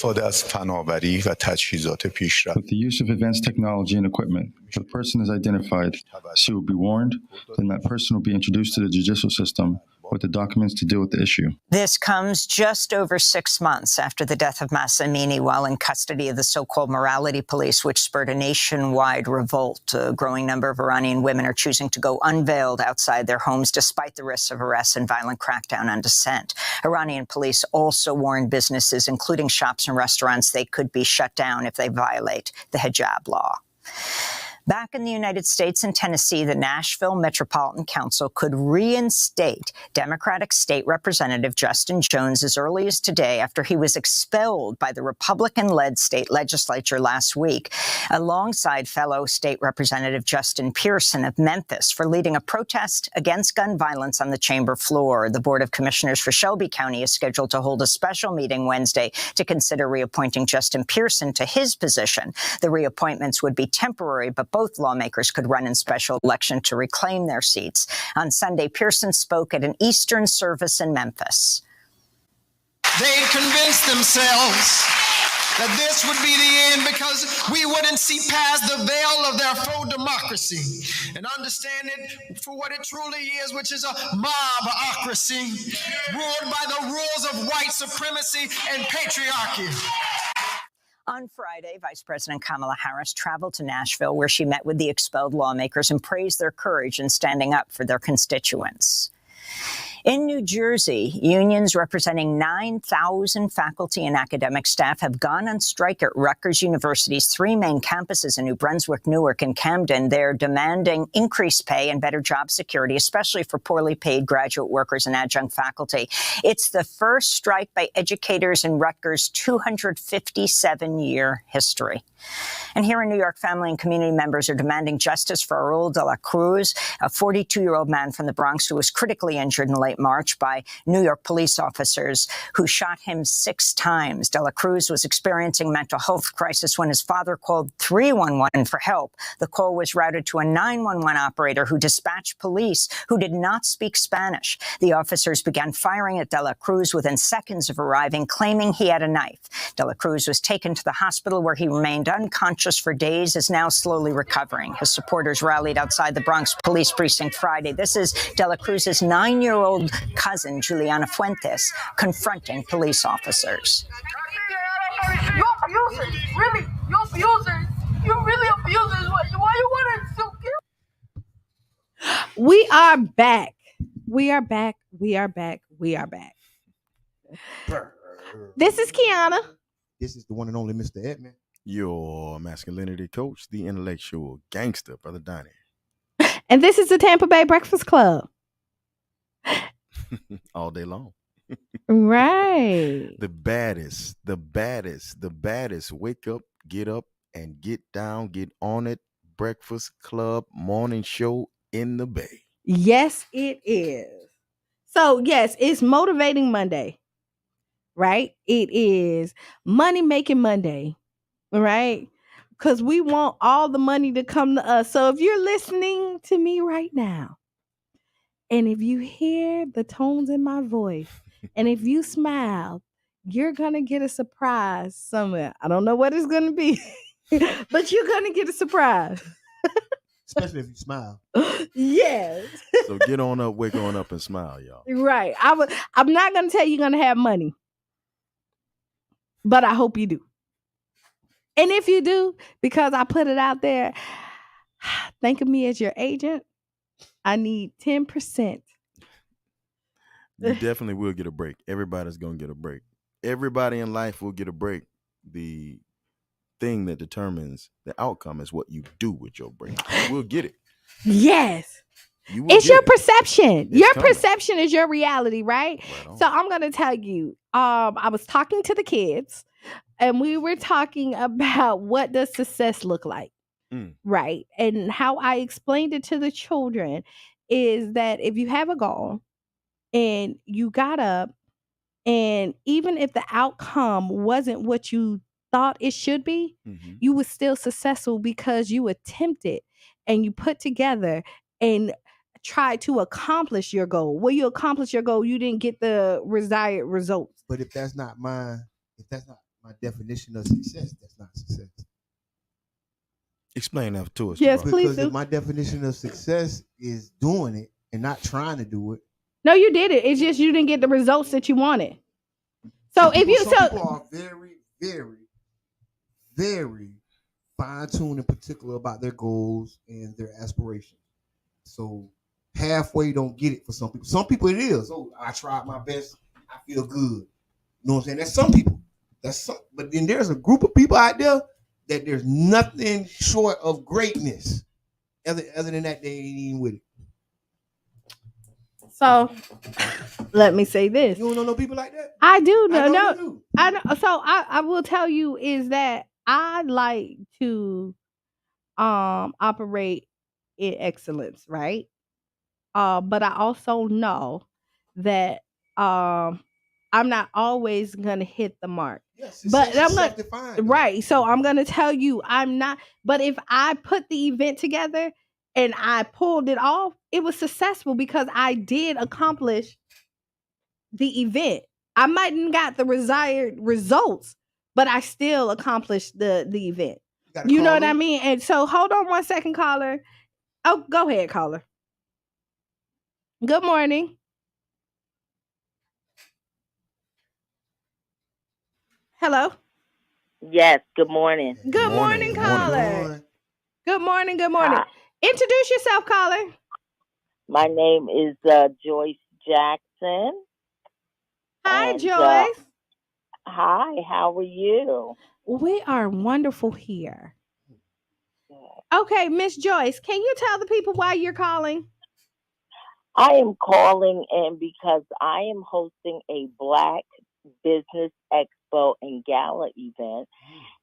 use of advanced technology and equipment, if a person is identified, she will be warned, then that person will be introduced to the judicial system with the documents to deal with the issue. This comes just over 6 months after the death of Mahsa Amini while in custody of the so-called morality police, which spurred a nationwide revolt. A growing number of Iranian women are choosing to go unveiled outside their homes despite the risks of arrests and violent crackdown on dissent. Iranian police also warned businesses, including shops and restaurants, they could be shut down if they violate the hijab law. Back in the United States and Tennessee, the Nashville Metropolitan Council could reinstate Democratic State Representative Justin Jones as early as today after he was expelled by the Republican-led state legislature last week, alongside fellow State Representative Justin Pearson of Memphis for leading a protest against gun violence on the chamber floor. The Board of Commissioners for Shelby County is scheduled to hold a special meeting Wednesday to consider reappointing Justin Pearson to his position. The reappointments would be temporary, but both lawmakers could run in special election to reclaim their seats. On Sunday, Pearson spoke at an Eastern service in Memphis. They convinced themselves that this would be the end because we wouldn't see past the veil of their faux democracy and understand it for what it truly is, which is a mobocracy ruled by the rules of white supremacy and patriarchy. On Friday, Vice President Kamala Harris traveled to Nashville, where she met with the expelled lawmakers and praised their courage in standing up for their constituents. In New Jersey, unions representing 9,000 faculty and academic staff have gone on strike at Rutgers University's 3 main campuses in New Brunswick, Newark, and Camden. They're demanding increased pay and better job security, especially for poorly paid graduate workers and adjunct faculty. It's the first strike by educators in Rutgers' 257-year history. And here in New York, family and community members are demanding justice for Raul de la Cruz, a 42-year-old man from the Bronx who was critically injured in late March by New York police officers who shot him 6 times. De la Cruz was experiencing a mental health crisis when his father called 311 for help. The call was routed to a 911 operator who dispatched police who did not speak Spanish. The officers began firing at De la Cruz within seconds of arriving, claiming he had a knife. De la Cruz was taken to the hospital where he remained unconscious for days, is now slowly recovering. His supporters rallied outside the Bronx police precinct Friday. This is De la Cruz's 9-year-old cousin, Juliana Fuentes, confronting police officers. You abusers, really, you abusers. You really abusers. Why you want to still kill? We are back. We are back. We are back. We are back. This is Qiana. This is the one and only Mr. Edmund. Your masculinity coach, the intellectual gangster, Brother Donnie. And this is the Tampa Bay Breakfast Club. All day long. Right. The baddest. Wake up, and get down, get on it. Breakfast Club morning show in the Bay. Yes, it is. So, yes, it's Motivating Monday, right? It is Money Making Monday, right? Because we want all the money to come to us. So if you're listening to me right now, and if you hear the tones in my voice, and if you smile, you're going to get a surprise somewhere. I don't know what it's going to be, but you're going to get a surprise. Especially if you smile. Yes. So get on up, wake on up and smile, y'all. Right. I'm not going to tell you you're going to have money. But I hope you do. And if you do, because I put it out there, think of me as your agent. I need 10%. You definitely will get a break. Everybody's going to get a break. Everybody in life will get a break. The thing that determines the outcome is what you do with your break. You will get it. Yes. It's your perception. Your coming. Perception is your reality, right? So I'm going to tell you, I was talking to the kids and we were talking about what does success look like, right? And how I explained it to the children is that if you have a goal and you got up, and even if the outcome wasn't what you thought it should be, you were still successful because you attempted and you put together and tried to accomplish your goal. When you accomplish your goal, you didn't get the desired results. But if that's not my definition of success, that's not success. Explain that to us. Yes, bro. please Because do. if my definition of success is doing it and not trying to do it. No, you did it. It's just you didn't get the results that you wanted. So Some people are very, very, very fine-tuned and particular about their goals and their aspirations. So halfway don't get it for some people. Some people it is. Oh, I tried my best. I feel good. You know what I'm saying? That's some people. But then there's a group of people out there that there's nothing short of greatness. Other than that, they ain't even with it. So let me say this. You don't know no people like that? I do know. I know No, you do. I know. So I will tell you is that I like to operate in excellence, right? But I also know that I'm not always gonna hit the mark. Yes, But I'm not self-defined. right. So I'm gonna tell you I'm not. But if I put the event together and I pulled it off, it was successful because I did accomplish the event. I mightn't got the desired results, but I still accomplished the event. You know what I mean? And so hold on one second, caller. Oh, go ahead, caller. Good morning. Hello. Yes, good morning. Good morning, caller. Good morning. Good morning. Hi. Introduce yourself, caller. My name is Joyce Jackson. Hi, and, Joyce. Hi, how are you? We are wonderful here. Okay, Miss Joyce, can you tell the people why you're calling? I am calling in because I am hosting a Black Business Expo and Gala event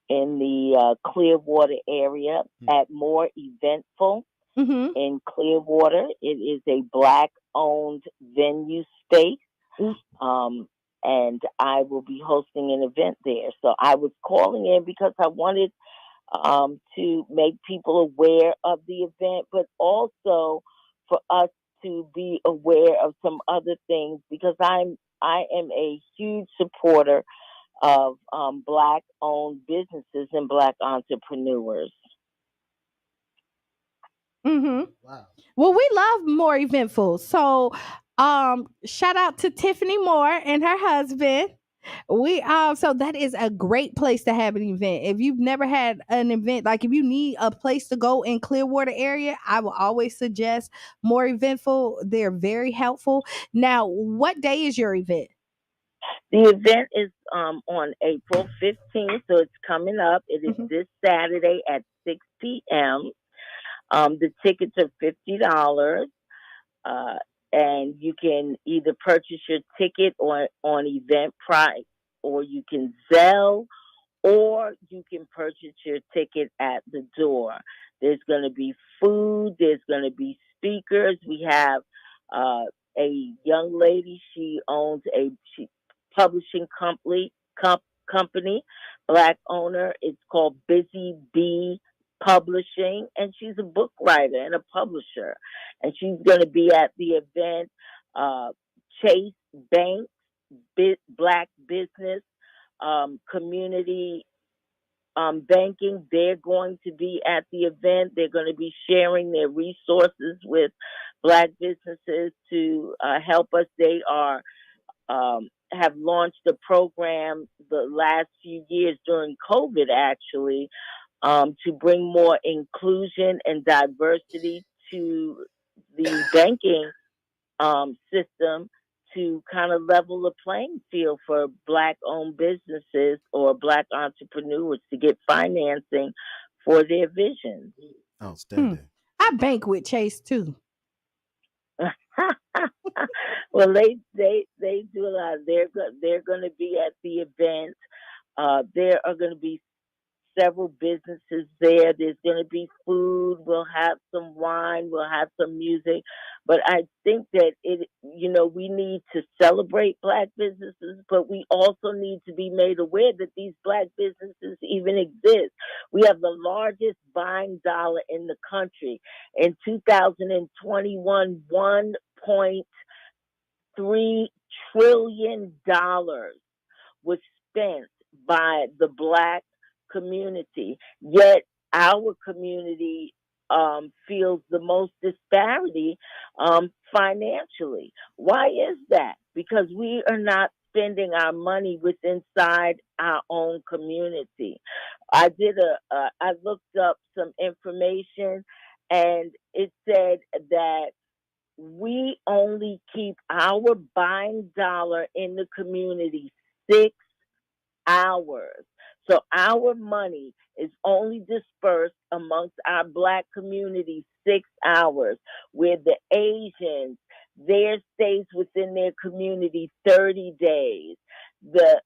in the Clearwater area at More Eventful in Clearwater. It is a Black-owned venue space, and I will be hosting an event there. So I was calling in because I wanted to make people aware of the event, but also for us to be aware of some other things, because I am a huge supporter of Black-owned businesses and Black entrepreneurs. Wow. Well, we love More Eventful. So, shout out to Tiffany Moore and her husband. So that is a great place to have an event. If you've never had an event, like if you need a place to go in Clearwater area, I will always suggest More Eventful. They're very helpful. Now, what day is your event? The event is on April 15th, so it's coming up. It is this Saturday at 6 p.m. The tickets are $50, and you can either purchase your ticket on Eventbrite, or you can Zelle, or you can purchase your ticket at the door. There's going to be food. There's going to be speakers. We have a young lady. She owns a publishing company, Black owner. It's called Busy Bee Publishing, and she's a book writer and a publisher. And she's going to be at the event. Chase Bank, Black Business, Community Banking, they're going to be at the event. They're going to be sharing their resources with Black businesses to help us. They are have launched a program the last few years during COVID, actually, to bring more inclusion and diversity to the banking system to kind of level the playing field for Black-owned businesses or Black entrepreneurs to get financing for their visions. Outstanding. I bank with Chase too. Well, they do a lot. They're going to be at the event. There are going to be several businesses there. There's going to be food. We'll have some wine. We'll have some music. But I think that we need to celebrate Black businesses, but we also need to be made aware that these Black businesses even exist. We have the largest buying dollar in the country. In 2021, $1.3 trillion was spent by the Black community, yet our community feels the most disparity financially. Why is that? Because we are not spending our money inside our own community. I looked up some information, and it said that we only keep our buying dollar in the community 6 hours. So our money is only dispersed amongst our Black community 6 hours, where the Asians, theirs stays within their community 30 days. The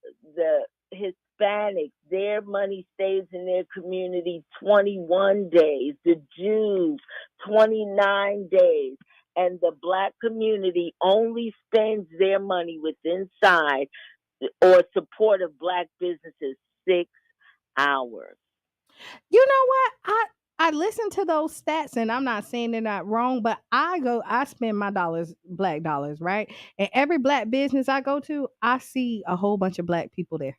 Hispanics, their money stays in their community 21 days. The Jews, 29 days. And the Black community only spends their money inside or support of Black businesses 6 hours. You know what? I listen to those stats, and I'm not saying they're not wrong, but I spend my dollars, Black dollars, right? And every Black business I go to, I see a whole bunch of Black people there.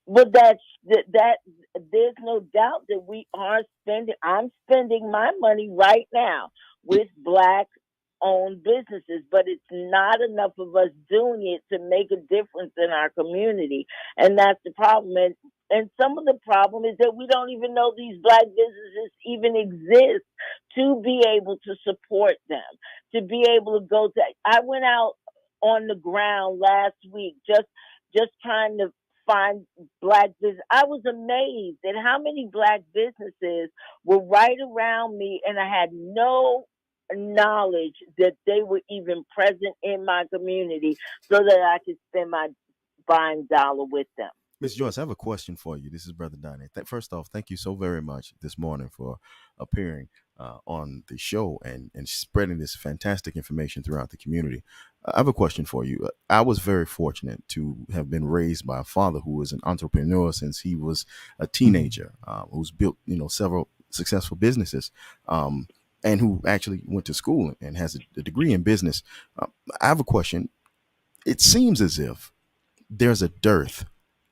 Well, that there's no doubt that we are spending. I'm spending my money right now with Black-owned businesses, but it's not enough of us doing it to make a difference in our community, and that's the problem. And some of the problem is that we don't even know these Black businesses even exist to be able to support them, to be able to go to. I went out on the ground last week just trying to find Black business. I was amazed at how many Black businesses were right around me, and I had no knowledge that they were even present in my community so that I could spend my buying dollar with them. Ms. Joyce, I have a question for you. This is Brother Donnie. First off, thank you so very much this morning for appearing on the show and spreading this fantastic information throughout the community. I have a question for you. I was very fortunate to have been raised by a father who was an entrepreneur since he was a teenager, who's built several successful businesses, and who actually went to school and has a degree in business. I have a question. It seems as if there's a dearth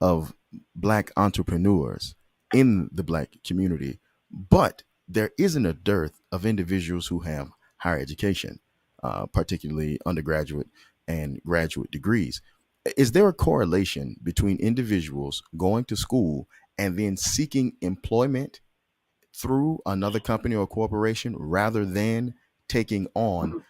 of Black entrepreneurs in the Black community, but there isn't a dearth of individuals who have higher education, particularly undergraduate and graduate degrees. Is there a correlation between individuals going to school and then seeking employment through another company or corporation rather than taking on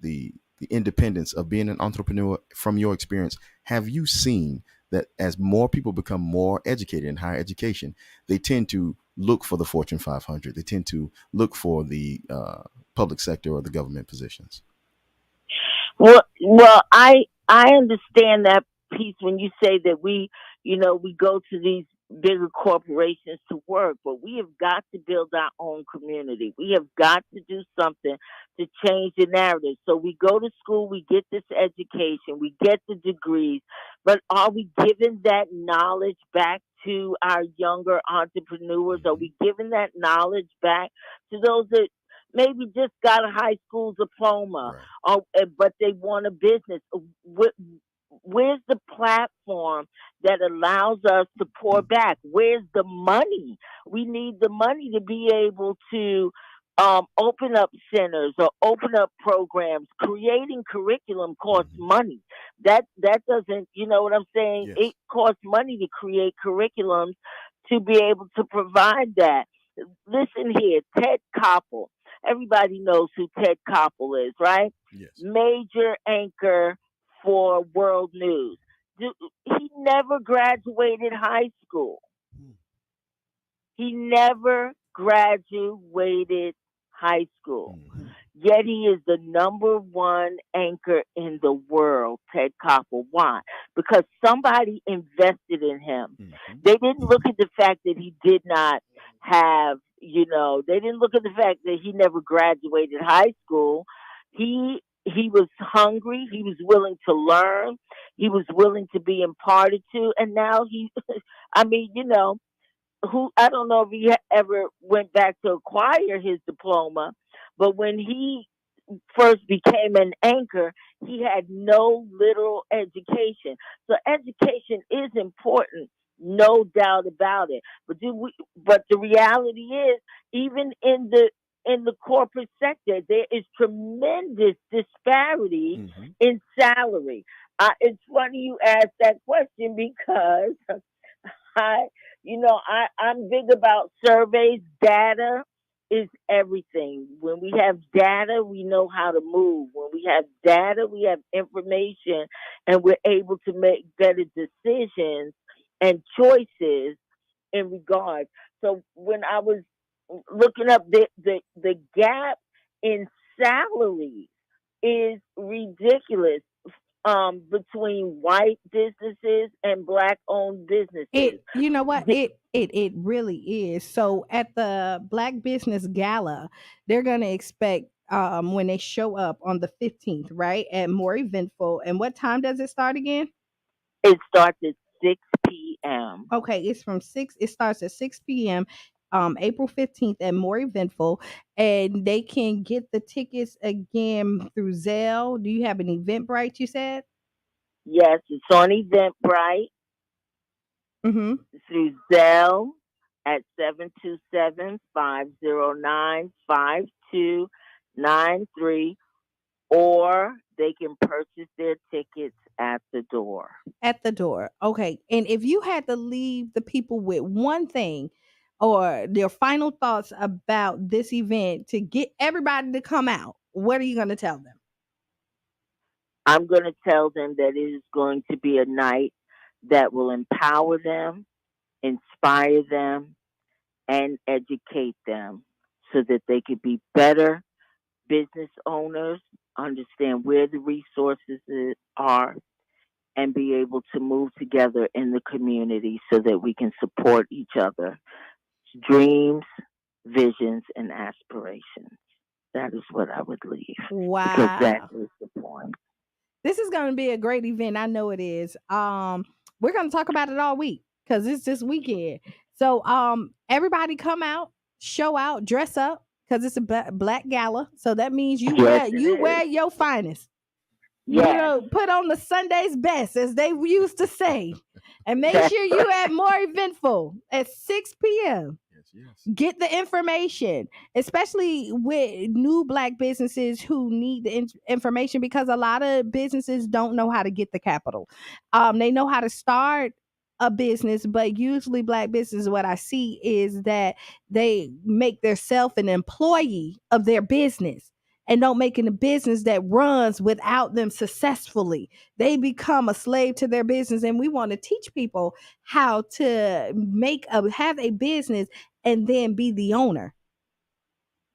the independence of being an entrepreneur? From your experience, have you seen that as more people become more educated in higher education, they tend to look for the Fortune 500? They tend to look for the public sector or the government positions? Well, I understand that piece when you say that we go to these bigger corporations to work, but we have got to build our own community. We have got to do something to change the narrative. So we go to school, we get this education, we get the degrees, but are we giving that knowledge back to our younger entrepreneurs? Are we giving that knowledge back to those that maybe just got a high school diploma, but they want a business? Where's the platform that allows us to pour back? Where's the money? We need the money to be able to open up centers or open up programs. Creating curriculum costs money. That doesn't, you know what I'm saying? Yes. It costs money to create curriculums to be able to provide that. Listen here, Ted Koppel. Everybody knows who Ted Koppel is, right? Yes. Major anchor for World News. He never graduated high school. He never graduated high school. Yet he is the number one anchor in the world, Ted Koppel. Why? Because somebody invested in him. They didn't look at the fact that he did not have, they didn't look at the fact that he never graduated high school. He was hungry. He was willing to learn. He was willing to be imparted to. And now I don't know if he ever went back to acquire his diploma, but when he first became an anchor, he had no literal education. So education is important, no doubt about it. But the reality is, even in the corporate sector, there is tremendous disparity in salary. It's funny you ask that question because I'm big about surveys. Data is everything. When we have data, we know how to move. When we have data, we have information, and we're able to make better decisions and choices in regards. So when I was looking up the gap in salaries is ridiculous. Between white businesses and black owned businesses. You know what? It really is. So at the Black Business Gala, they're gonna expect when they show up on the 15th, right? At More Eventful. And what time does it start again? It starts at 6 p.m. Okay, it starts at 6 p.m. April 15th at More Eventful, and they can get the tickets again through Zelle. Do you have an Eventbrite, you said? Yes, it's on Eventbrite. Through Zelle at 727-509-5293, or they can purchase their tickets at the door. At the door. Okay. And if you had to leave the people with one thing or their final thoughts about this event to get everybody to come out, what are you going to tell them? I'm going to tell them that it is going to be a night that will empower them, inspire them, and educate them so that they could be better business owners, understand where the resources are, and be able to move together in the community so that we can support each other's dreams, visions, and aspirations. That is what I would leave. Wow. Because that is the point. This is going to be a great event. I know it is. We're going to talk about it all week because it's this weekend. So everybody come out, show out, dress up because it's a black gala. So that means you wear your finest. Yeah. Put on the Sunday's best, as they used to say. And make sure you at More Eventful at 6 p.m. Yes. Get the information, especially with new black businesses who need the information, because a lot of businesses don't know how to get the capital. They know how to start a business, but usually black business, what I see is that they make themselves an employee of their business and don't make it a business that runs without them successfully. They become a slave to their business. And we want to teach people how to have a business and then be the owner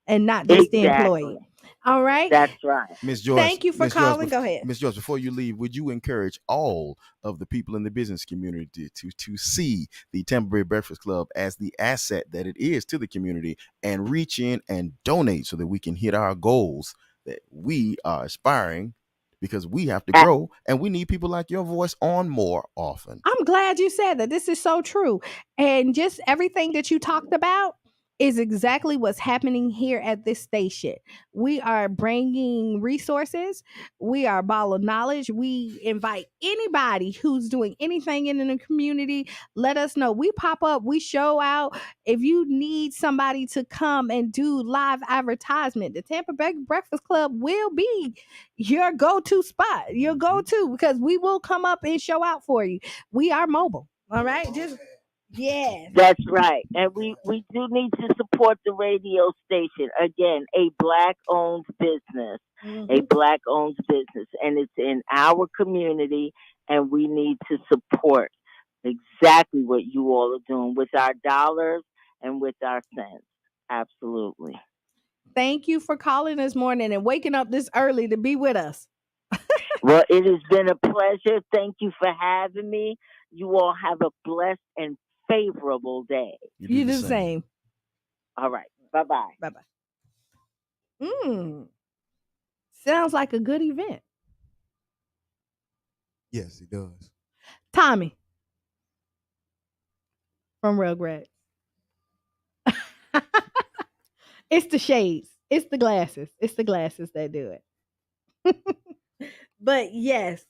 and not just the employee. All right. That's right. Ms. Joyce. Thank you for calling. Go ahead. Ms. Joyce, before you leave, would you encourage all of the people in the business community to see the Tampa Bay Breakfast Club as the asset that it is to the community and reach in and donate so that we can hit our goals that we are aspiring, because we have to grow and we need people like your voice on more often. I'm glad you said that. This is so true. And just everything that you talked about is exactly what's happening here at this station. We are bringing resources. We are a ball of knowledge. We invite anybody who's doing anything in the community. Let us know. We pop up. We show out. If you need somebody to come and do live advertisement, the Tampa Bay Breakfast Club will be your go-to spot, your go-to, because we will come up and show out for you. We are mobile. All right. Just yes. That's right. And we do need to support the radio station. Again, a black owned business. A black owned business. And it's in our community, and we need to support exactly what you all are doing with our dollars and with our cents. Absolutely. Thank you for calling this morning and waking up this early to be with us. Well, it has been a pleasure. Thank you for having me. You all have a blessed and favorable day. You do the same. All right. Bye-bye. Bye-bye. Sounds like a good event. Yes, it does. Tommy from Rugrats. It's the shades. It's the glasses. It's the glasses that do it. But yes.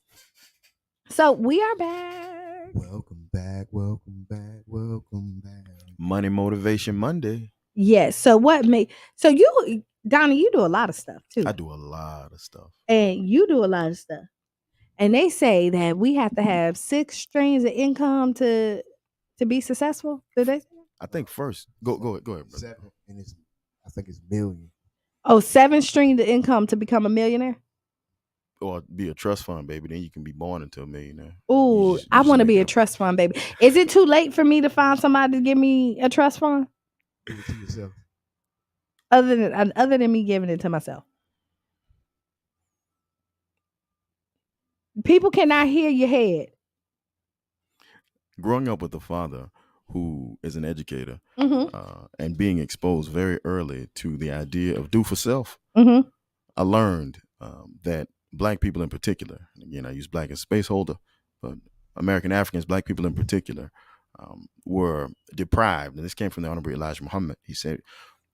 So we are back. Welcome back. Welcome back. Welcome back. Money Motivation Monday. Yes. So you, Donnie, you do a lot of stuff too. I do a lot of stuff. And you do a lot of stuff. And they say that we have to have 6 streams of income to be successful. Did they say that? I think first. Go ahead, brother. 7, and I think it's million. Oh, 7 streams of income to become a millionaire? Or be a trust fund, baby. Then you can be born into a millionaire. Ooh, I want to be a trust fund, baby. Is it too late for me to find somebody to give me a trust fund? Give it to yourself. Other than me giving it to myself. People cannot hear your head. Growing up with a father who is an educator and being exposed very early to the idea of do for self, I learned that Black people in particular, again, I use Black as space holder, but American Africans, Black people in particular, were deprived, and this came from the Honorable Elijah Muhammad. He said,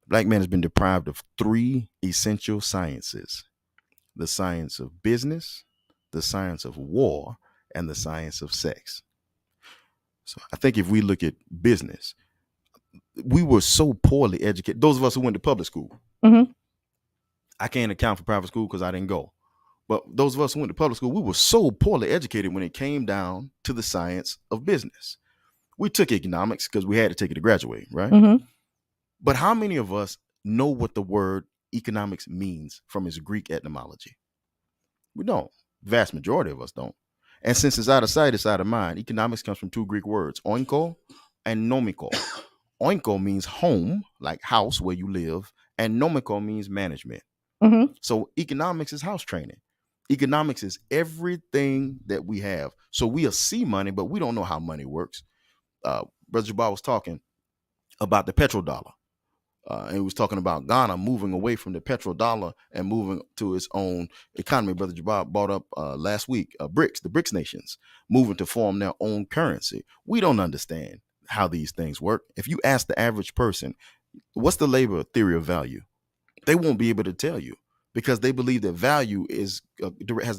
Black man has been deprived of 3 essential sciences: the science of business, the science of war, and the science of sex. So I think if we look at business, we were so poorly educated. Those of us who went to public school, I can't account for private school because I didn't go. But those of us who went to public school, we were so poorly educated when it came down to the science of business. We took economics because we had to take it to graduate, right? But how many of us know what the word economics means from its Greek etymology? We don't. Vast majority of us don't. And since it's out of sight, it's out of mind. Economics comes from 2 Greek words, oinko and nomiko. Oinko means home, like house where you live, and nomiko means management. So economics is house training. Economics is everything that we have. So we'll see money, but we don't know how money works. Brother Jabbar was talking about the petrodollar. And he was talking about Ghana moving away from the petrodollar and moving to its own economy. Brother Jabbar brought up last week, the BRICS nations moving to form their own currency. We don't understand how these things work. If you ask the average person, what's the labor theory of value? They won't be able to tell you because they believe that value has a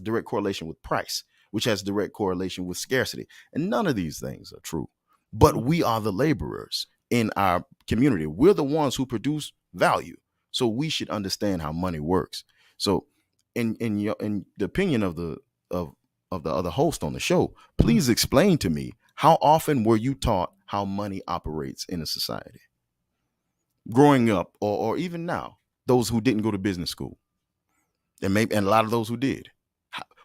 direct correlation with price, which has direct correlation with scarcity. And none of these things are true. But we are the laborers in our community. We're the ones who produce value. So we should understand how money works. So in the opinion of the other host on the show, please explain to me, how often were you taught how money operates in a society? Growing up or even now, those who didn't go to business school, and a lot of those who did,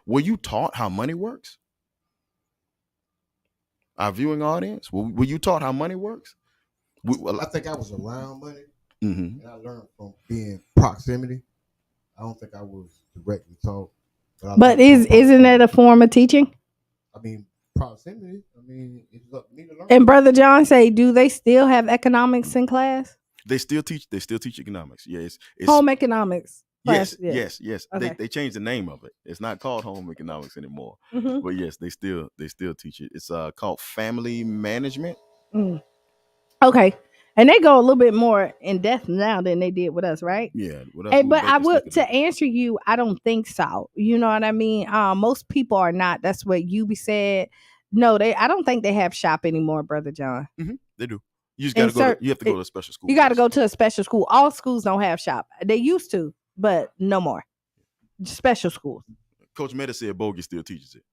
were you taught how money works? Our viewing audience, were you taught how money works? I think I was around money, and I learned from being proximity. I don't think I was directly taught. But isn't that a form of teaching? I mean, proximity. I mean, it's up to me to learn. And Brother John say, do they still have economics in class? They still teach economics. Yeah, it's home economics. Yes, class, yes. Okay. They changed the name of it. It's not called home economics anymore. But yes, they still teach it. It's called family management. Okay. And they go a little bit more in depth now than they did with us, right? Yeah. But I would, to answer you, I don't think so. You know what I mean? Most people are not. That's what you said. No, I don't think they have shop anymore, Brother John. Mm-hmm. They do. You just got to go. You have to go to a special school. You got to go to a special school. All schools don't have shop. They used to, but no more. Special schools. Coach Meta said Bogey still teaches it.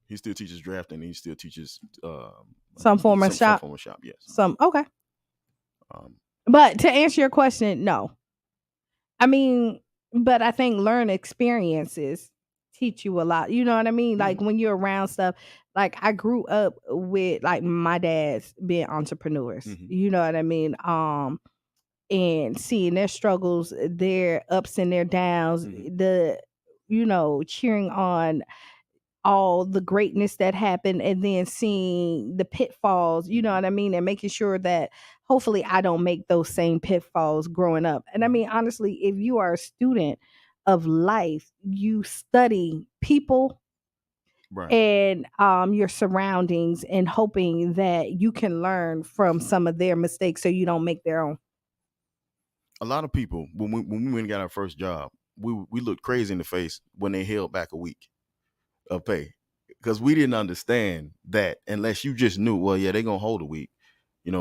He still teaches drafting. And he still teaches some form of shop. Some form of shop. Yes. Okay. But to answer your question, no. I mean, but I think learn experiences teach you a lot. You know what I mean? Like when you're around stuff, like I grew up with like my dad's being entrepreneurs. You know what I mean? And seeing their struggles, their ups and their downs, cheering on all the greatness that happened, and then seeing the pitfalls, you know what I mean? And making sure that hopefully I don't make those same pitfalls growing up. And I mean, honestly, if you are a student of life, you study people and your surroundings and hoping that you can learn from some of their mistakes so you don't make their own. A lot of people, when we went and got our first job, we looked crazy in the face when they held back a week of pay, because we didn't understand that unless you just knew, well, yeah, they're going to hold a week,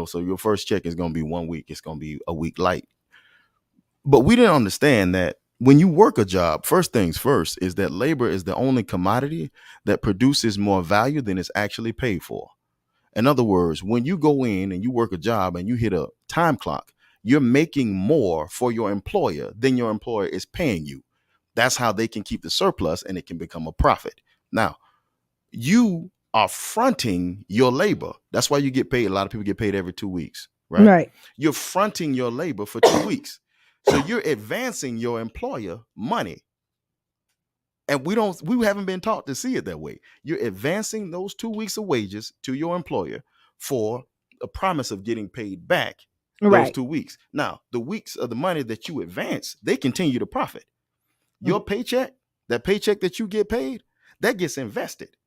so your first check is going to be 1 week. It's going to be a week light. But we didn't understand that when you work a job, first things first is that labor is the only commodity that produces more value than it's actually paid for. In other words, when you go in and you work a job and you hit a time clock, you're making more for your employer than your employer is paying you. That's how they can keep the surplus and it can become a profit. Now, you are fronting your labor. That's why you get paid. A lot of people get paid every 2 weeks, right? Right. You're fronting your labor for 2 weeks. So you're advancing your employer money. And we haven't been taught to see it that way. You're advancing those 2 weeks of wages to your employer for a promise of getting paid back those 2 weeks. Now, the weeks of the money that you advance, they continue to profit. Your paycheck, that paycheck that you get paid, that gets invested.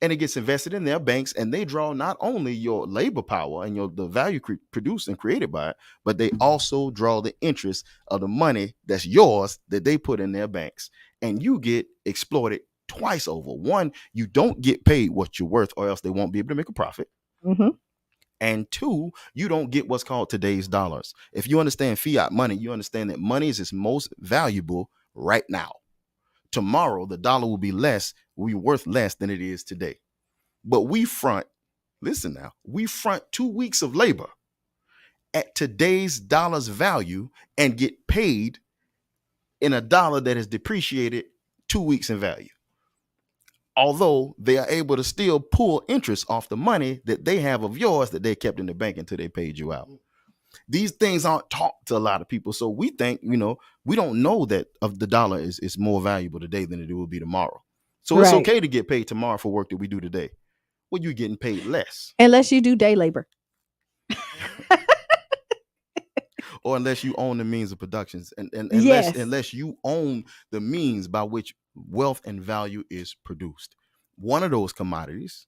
And it gets invested in their banks, and they draw not only your labor power and the value produced and created by it, but they also draw the interest of the money that's yours that they put in their banks. And you get exploited twice over. One, you don't get paid what you're worth, or else they won't be able to make a profit. And two, you don't get what's called today's dollars. If you understand fiat money, you understand that money is its most valuable right now. Tomorrow, the dollar will be worth less than it is today. But we front 2 weeks of labor at today's dollar's value and get paid in a dollar that has depreciated 2 weeks in value. Although they are able to still pull interest off the money that they have of yours that they kept in the bank until they paid you out. These things aren't taught to a lot of people. So we think, we don't know that of the dollar is more valuable today than it will be tomorrow. So it's okay to get paid tomorrow for work that we do today. Well, you're getting paid less. Unless you do day labor. Or unless you own the means of productions. And unless you own the means by which wealth and value is produced. One of those commodities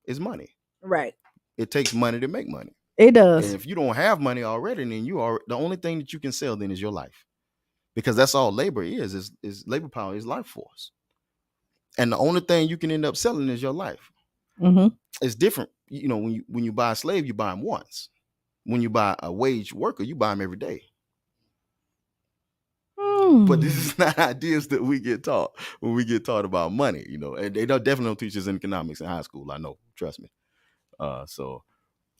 is money. Right. It takes money to make money. It does. And if you don't have money already, then the only thing that you can sell then is your life. Because that's all labor is labor power, is life force. And the only thing you can end up selling is your life. It's different. When you buy a slave, you buy them once. When you buy a wage worker, you buy them every day. But this is not ideas that we get taught when we get taught about money, and they definitely don't teach us in economics in high school. I know, trust me. So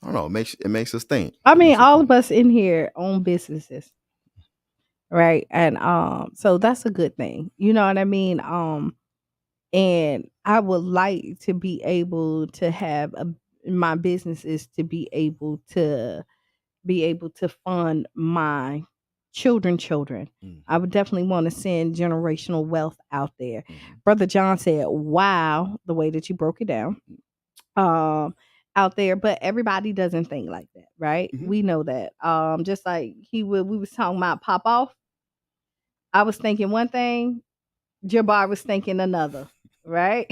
I don't know. It makes us think. I mean, all of us in here own businesses, right? And so that's a good thing. You know what I mean? And I would like to be able to have my businesses to be able to fund my children. I would definitely want to send generational wealth out there. Brother John said, wow, the way that you broke it down. Out there, but everybody doesn't think like that, right? We know that. Just like we was talking about pop off. I was thinking one thing, Jabbar was thinking another, right?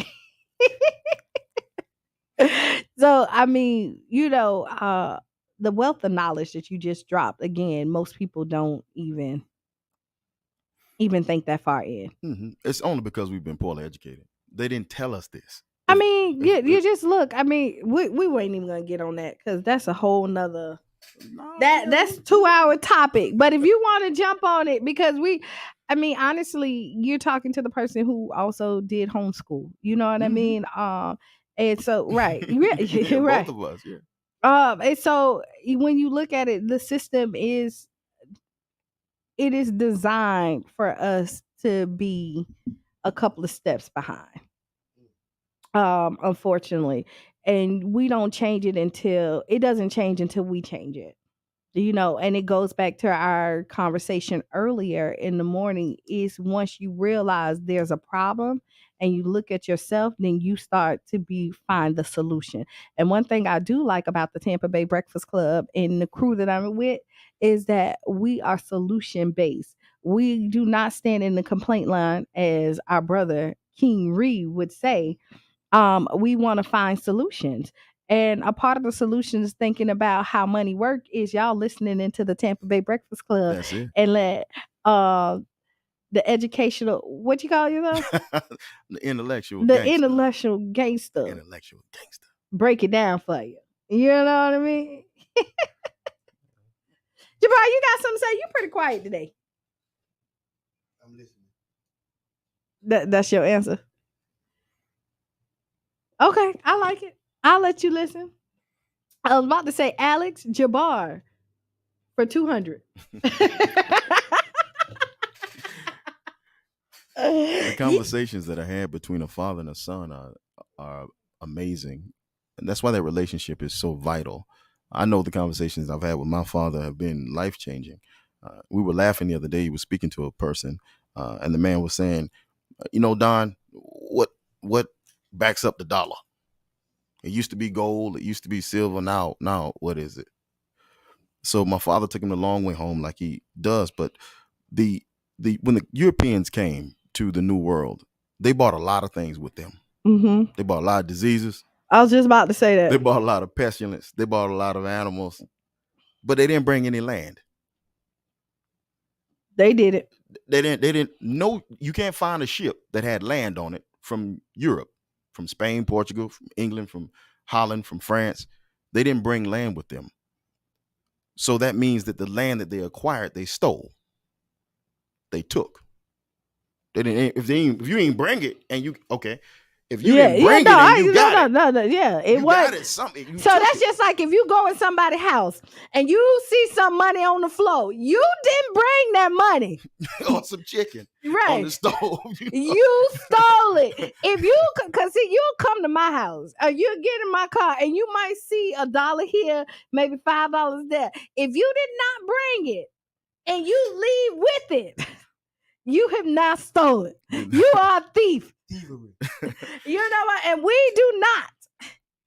So I mean, the wealth of knowledge that you just dropped. Again, most people don't even think that far in. Mm-hmm. It's only because we've been poorly educated. They didn't tell us this. I mean, you just look. I mean, we ain't even gonna get on that because that's a whole nother. That's 2-hour topic. But if you want to jump on it, because honestly, you're talking to the person who also did homeschool. You know what I mean? And so right, Yeah, right. both of us, yeah. And so when you look at it, the system is designed for us to be a couple of steps behind. Unfortunately, and we don't change it until it doesn't change until we change it. And it goes back to our conversation earlier in the morning, is once you realize there's a problem and you look at yourself, then you start to find the solution. And one thing I do like about the Tampa Bay Breakfast Club and the crew that I'm with is that we are solution based. We do not stand in the complaint line, as our brother King Reed would say. We want to find solutions. And a part of the solution is thinking about how money work is y'all listening into the Tampa Bay Breakfast Club. That's it. And let the educational, what you call yourself? The intellectual gangster. Intellectual gangster. Break it down for you. You know what I mean? Jabbar, you got something to say? You're pretty quiet today. I'm listening. That's your answer? Okay, I like it. I'll let you listen. I was about to say Alex Jabbar for 200. The conversations that I had between a father and a son are amazing. And that's why that relationship is so vital. I know the conversations I've had with my father have been life-changing. We were laughing the other day. He was speaking to a person, and the man was saying, Don, what backs up the dollar? It used to be gold. It used to be silver. Now, what is it? So my father took him the long way home, like he does. But when the Europeans came to the New World, they brought a lot of things with them. Mm-hmm. They brought a lot of diseases. I was just about to say that. They brought a lot of pestilence. They brought a lot of animals, but they didn't bring any land. They did it. They didn't. No, you can't find a ship that had land on it from Europe, from Spain, Portugal, from England, from Holland, from France. They didn't bring land with them. So that means that the land that they acquired, they stole. They took. They didn't. If you ain't bring it, and you okay. If you didn't bring it, and you got it. Yeah, it was something. So that's just like if you go in somebody's house and you see some money on the floor, you didn't bring that money. Or some chicken on the stove. You stole it. If you, because see, you'll come to my house or you'll get in my car and you might see $1 here, maybe $5 there. If you did not bring it and you leave with it, you have not stolen. You are a thief. Thievery. You know what? And we do not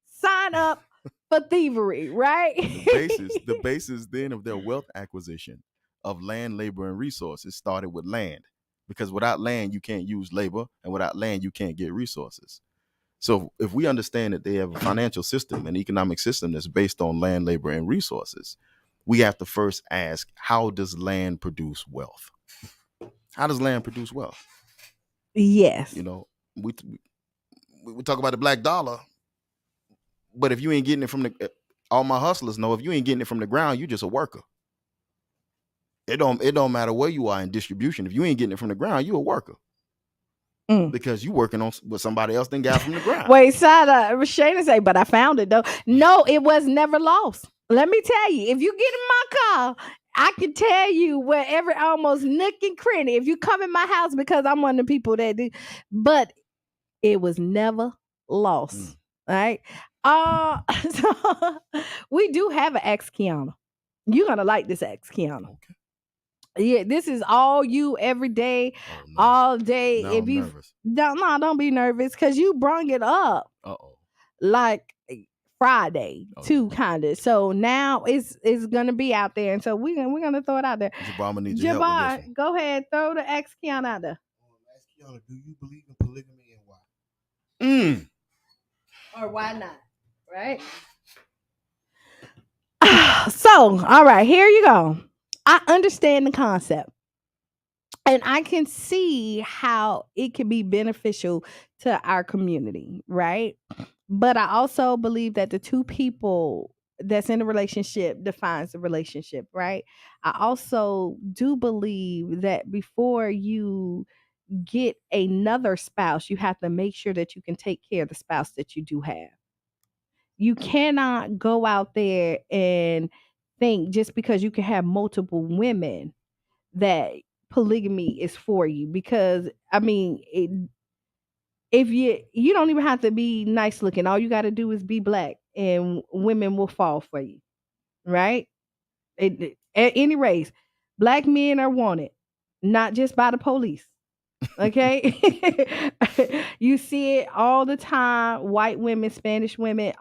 sign up for thievery, right? The basis then of their wealth acquisition of land, labor, and resources started with land. Because without land, you can't use labor. And without land, you can't get resources. So if we understand that they have a financial system, an economic system that's based on land, labor, and resources, we have to first ask, how does land produce wealth? How does land produce wealth? Yes. We talk about the black dollar, but if you ain't getting it from all my hustlers know, if you ain't getting it from the ground, you're just a worker. It don't matter where you are in distribution. If you ain't getting it from the ground, you're a worker. Because you working on what somebody else then got from the ground. Wait, Shayna say, but I found it though. No, it was never lost. Let me tell you, if you get in my car, I can tell you where every almost nook and cranny. If you come in my house, because I'm one of the people that do, but it was never lost. Right? So we do have an Ask Qiana. You're gonna like this Ask Qiana. Okay. Yeah, this is all you every day, all day. Now I'm nervous. Don't be nervous because you brung it up. Like Friday too, kind of. So now it's gonna be out there, and so we're gonna throw it out there. Jabbar needs your help with this one. Go ahead, throw the Ask Qiana out there. Ask Qiana, do you believe in polygamy and why? Or why not? Right? So, all right, here you go. I understand the concept. And I can see how it can be beneficial to our community, right? But I also believe that the two people that's in a relationship defines the relationship, right? I also do believe that before you get another spouse, you have to make sure that you can take care of the spouse that you do have. You cannot go out there and think just because you can have multiple women that polygamy is for you, because I mean if you don't even have to be nice looking, all you got to do is be black and women will fall for you, right? At any race, black men are wanted, not just by the police. Okay. You see it all the time. White women, Spanish women,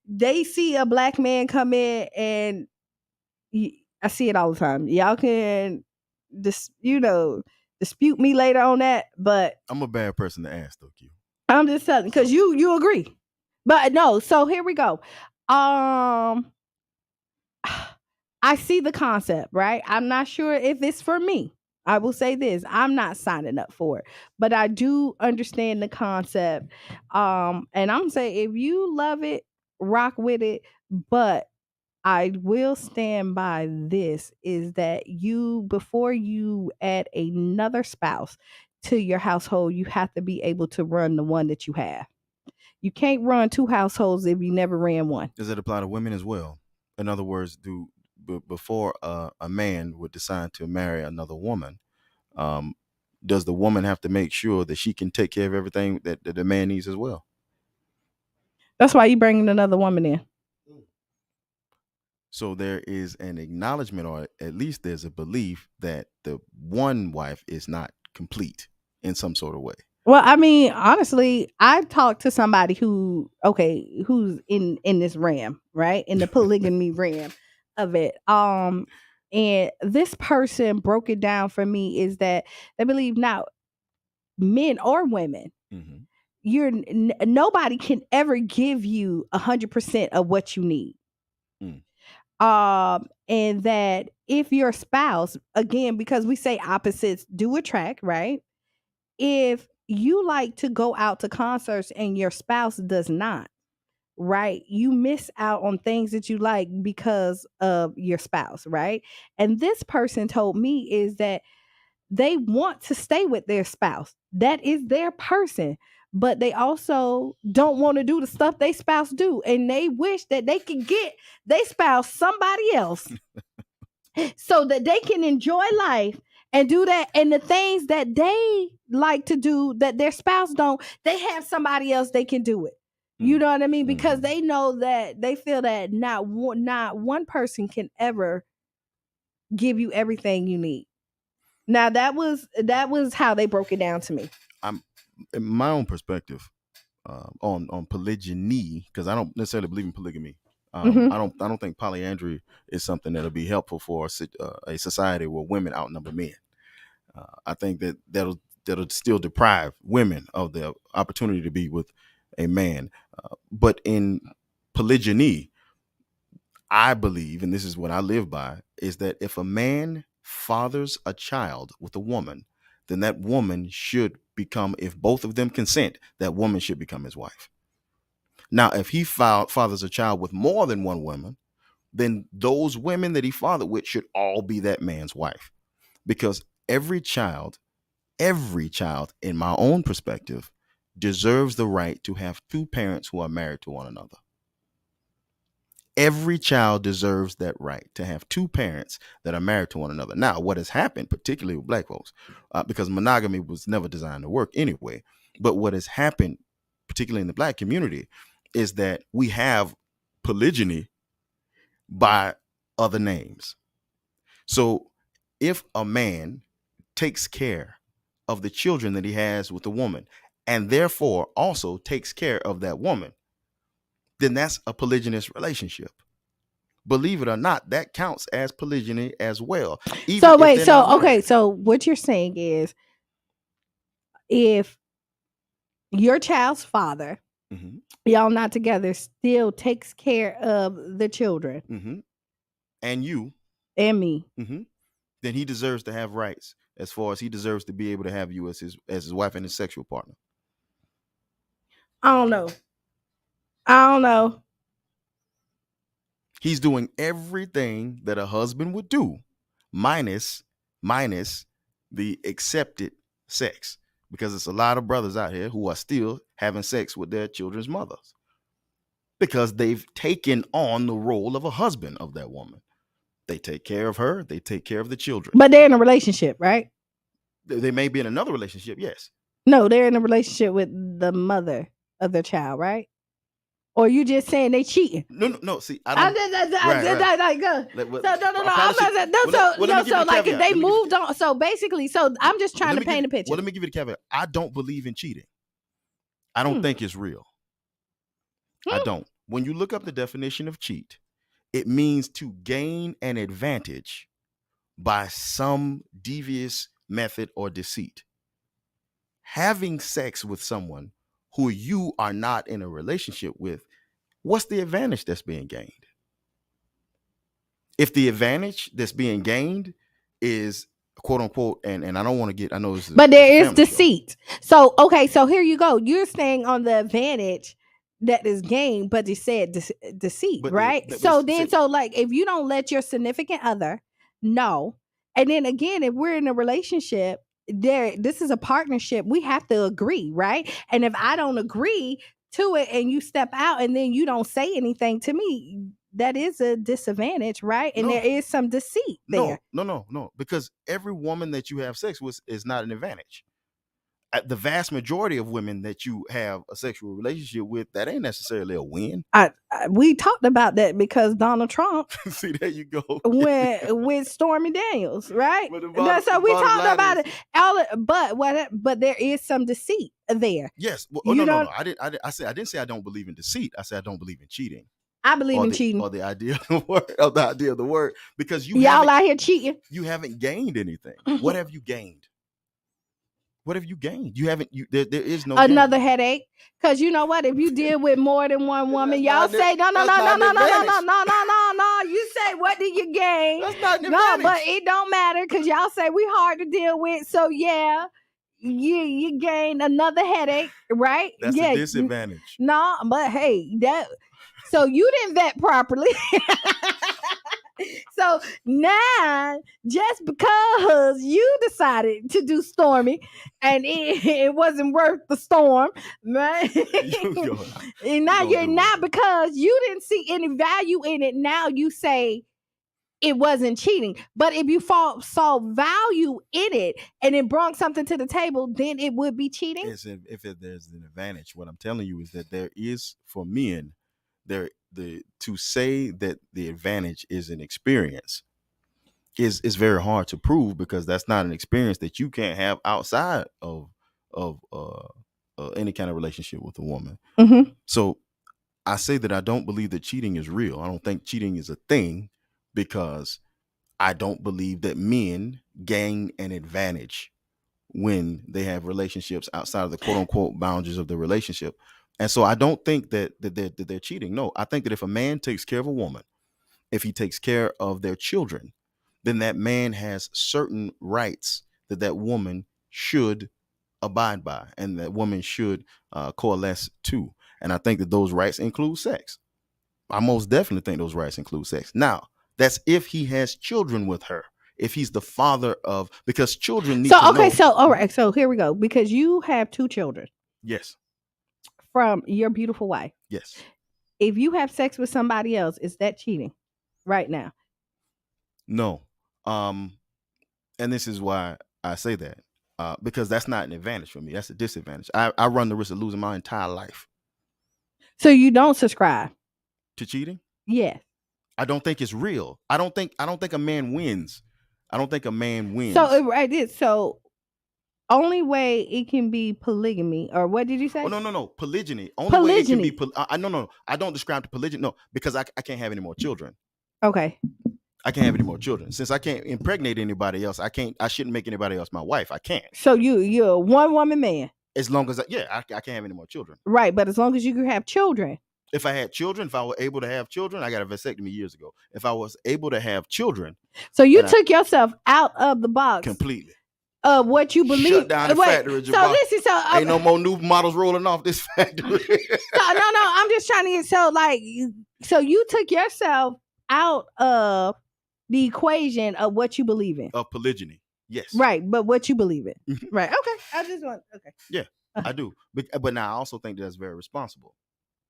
they see a black man come in and I see it all the time. Y'all can dispute me later on that, but I'm a bad person to ask, though, Q. I'm just telling because you agree. But no, so here we go. I see the concept, right? I'm not sure if it's for me. I will say this, I'm not signing up for it, but I do understand the concept. And I'm saying if you love it, rock with it, but I will stand by this is that before you add another spouse to your household, you have to be able to run the one that you have. You can't run two households if you never ran one. Does it apply to women as well? In other words, before a man would decide to marry another woman, does the woman have to make sure that she can take care of everything that the man needs as well? That's why you bringing another woman in. So there is an acknowledgement, or at least there's a belief that the one wife is not complete in some sort of way. Well, I mean, honestly, I talked to somebody who's in this ram, right? In the polygamy ram of it. And this person broke it down for me is that they believe now men or women, nobody can ever give you 100% of what you need. And that if your spouse, again, because we say opposites do attract, right? If you like to go out to concerts and your spouse does not, right? You miss out on things that you like because of your spouse, right? And this person told me is that they want to stay with their spouse. That is their person. But they also don't want to do the stuff they spouse do. And they wish that they could get their spouse somebody else so that they can enjoy life and do that. And the things that they like to do that their spouse don't, they have somebody else they can do it. You know what I mean? Because they know that they feel that not one person can ever give you everything you need. Now that was how they broke it down to me. I'm in my own perspective on polygyny, because I don't necessarily believe in polygamy. I don't think polyandry is something that'll be helpful for a society where women outnumber men. I think that'll still deprive women of the opportunity to be with a man. But in polygyny, I believe, and this is what I live by, is that if a man fathers a child with a woman, then that woman should become, if both of them consent, that woman should become his wife. Now, if he fathers a child with more than one woman, then those women that he fathered with should all be that man's wife. Because every child, in my own perspective, deserves the right to have two parents who are married to one another. Every child deserves that right to have two parents that are married to one another. Now, what has happened, particularly with black folks, because monogamy was never designed to work anyway, but what has happened, particularly in the black community, is that we have polygyny by other names. So if a man takes care of the children that he has with a woman, and therefore also takes care of that woman, then that's a polygynous relationship. Believe it or not, that counts as polygyny as well. So what you're saying is if your child's father y'all not together, still takes care of the children. Mm-hmm. And you. And me. Mm-hmm. Then he deserves to have rights as far as he deserves to be able to have you as his wife and his sexual partner. I don't know. He's doing everything that a husband would do, minus the accepted sex. Because it's a lot of brothers out here who are still having sex with their children's mothers. Because they've taken on the role of a husband of that woman. They take care of her. They take care of the children. But they're in a relationship, right? They may be in another relationship, yes. No, they're in a relationship with the mother of the child, right? Or you just saying they cheating? No. See, I don't. So like if they moved on. So basically, so I'm just trying to paint a picture. Well, let me give you the caveat. I don't believe in cheating. I don't think it's real. I don't. When you look up the definition of cheat, it means to gain an advantage by some devious method or deceit. Having sex with someone who you are not in a relationship with, what's the advantage that's being gained? If the advantage that's being gained is quote unquote, and I don't want to get, I know this is, but there is deceit. So, okay, so here you go. You're staying on the advantage that is gained, but you said deceit, right? So like if you don't let your significant other know, and then again, if we're in a relationship, this is a partnership, we have to agree, right? And if I don't agree to it and you step out and then you don't say anything to me, that is a disadvantage, right? And there is some deceit there. No, because every woman that you have sex with is not an advantage. The vast majority of women that you have a sexual relationship with, that ain't necessarily a win. We talked about that because Donald Trump. See, there you go. went with Stormy Daniels, right? So we talked about it. But there is some deceit there. Yes. Well, no. I didn't say I don't believe in deceit. I said I don't believe in cheating. I believe in cheating. Or the idea of the word. Because y'all out here cheating. You haven't gained anything. What have you gained? What have you gained? You haven't. There is no another headache. Because you know what? If you deal with more than one woman, y'all say no. You say what did you gain? That's not an advantage. But it don't matter because y'all say we hard to deal with. So yeah, you gain another headache, right? That's a disadvantage. No, but hey, so you didn't vet properly. So now, just because you decided to do Stormy and it wasn't worth the storm, right? And now you're not, because you didn't see any value in it. Now you say it wasn't cheating. But if you saw value in it and it brought something to the table, then it would be cheating. If there's an advantage, what I'm telling you is that there is, for men, to say that the advantage is an experience is very hard to prove, because that's not an experience that you can't have outside of any kind of relationship with a woman. Mm-hmm. So I say that I don't believe that cheating is real. I don't think cheating is a thing, because I don't believe that men gain an advantage when they have relationships outside of the quote unquote boundaries of the relationship. And so I don't think that they're cheating. No, I think that if a man takes care of a woman, if he takes care of their children, then that man has certain rights that woman should abide by, and that woman should coalesce to. And I think that those rights include sex. I most definitely think those rights include sex. Now, that's if he has children with her. If he's the father of, because children need to know. So all right. So here we go. Because you have 2 children. Yes. From your beautiful wife. Yes. If you have sex with somebody else, is that cheating right now? No. And this is why I say that. Because that's not an advantage for me. That's a disadvantage. I run the risk of losing my entire life. So you don't subscribe to cheating? Yes. I don't think it's real. I don't think a man wins. I don't think a man wins. So only way it can be polygamy, or what did you say? Oh, no. Polygyny. Only way it can be. No. I don't describe the polygyny. No, because I can't have any more children. Okay. I can't have any more children. Since I can't impregnate anybody else, I shouldn't make anybody else my wife. I can't. So you're a one woman man. As long as I can't have any more children. Right, but as long as you can have children. If I had children, if I were able to have children, I got a vasectomy years ago. If I was able to have children. So you took yourself out of the box. Completely. Of what you believe. Shut down the factory. So listen, ain't no more new models rolling off this factory. No, I'm just trying to get, so you took yourself out of the equation of what you believe in. Of polygyny. Yes. Right, but what you believe in. Right, okay. I just want, okay. Yeah, I do. But now I also think that's very responsible.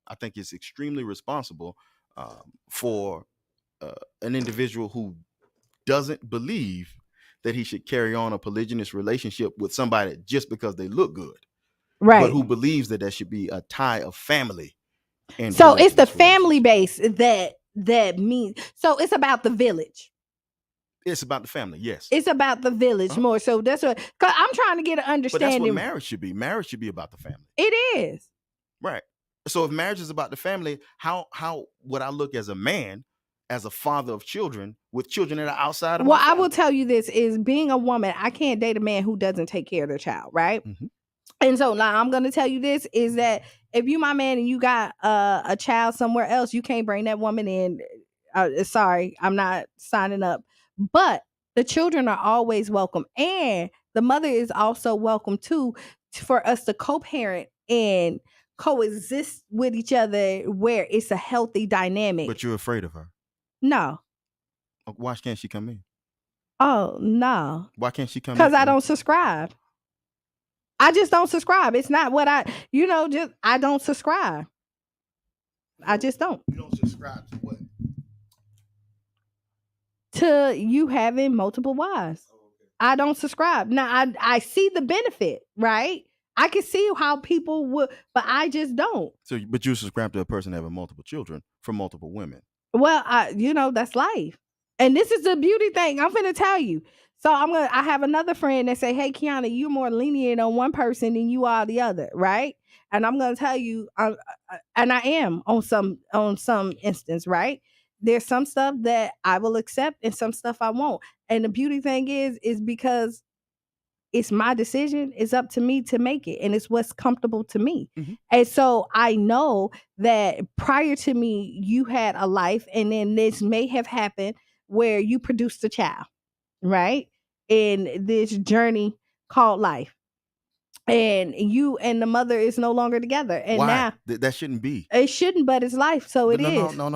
I think it's extremely responsible for an individual who doesn't believe that he should carry on a polygynous relationship with somebody just because they look good. Right. But who believes that there should be a tie of family. So it's the family base that means, so it's about the village. It's about the family, yes. It's about the village more. So that's what, because I'm trying to get an understanding. But that's what marriage should be. Marriage should be about the family. It is. Right. So if marriage is about the family, how would I look as a man, as a father of children, with children that are outside of my family? I will tell you this, is being a woman, I can't date a man who doesn't take care of their child, right? Mm-hmm. And so now I'm going to tell you this, is that if you my man and you got a child somewhere else, you can't bring that woman in. Sorry, I'm not signing up. But the children are always welcome. And the mother is also welcome too, for us to co-parent and coexist with each other where it's a healthy dynamic. But you're afraid of her? No. Why can't she come in? Oh, no. Why can't she come in? Because I don't subscribe. I just don't subscribe. It's not what I don't subscribe. I just don't. You don't subscribe to what? To you having multiple wives. I don't subscribe. Now, I see the benefit, right? I can see how people would, but I just don't. So, but you subscribe to a person having multiple children from multiple women. Well, that's life. And this is the beauty thing. I'm going to tell you. So I have another friend that say, hey, Qiana, you're more lenient on one person than you are the other, right? And I'm going to tell you, and I am on some instance, right? There's some stuff that I will accept and some stuff I won't. And the beauty thing is because it's my decision. It's up to me to make it. And it's what's comfortable to me. Mm-hmm. And so I know that prior to me, you had a life, and then this may have happened where you produced a child, right? In this journey called life. And you and the mother is no longer together. And why? Now That shouldn't be. It shouldn't, but it's life, so it is. No.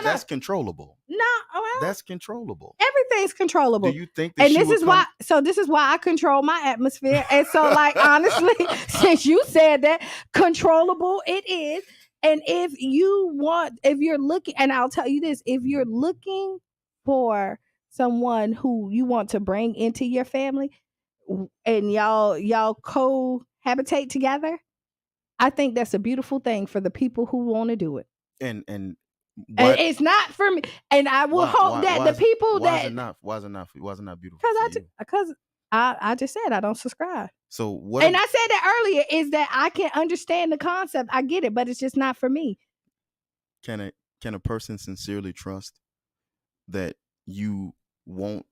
That's controllable. No, well, that's controllable. Everything's controllable. Do you think that and this is why? So this is why I control my atmosphere. And so, like, honestly, since you said that, controllable it is. And if you're looking, and I'll tell you this, if you're looking for someone who you want to bring into your family, and y'all cohabitate together, I think that's a beautiful thing for the people who want to do it. And it's not for me. And I will hope that the people why is it not beautiful? Because I just said I don't subscribe. So what? And I said that earlier, is that I can understand the concept. I get it, but it's just not for me. Can a person sincerely trust that you won't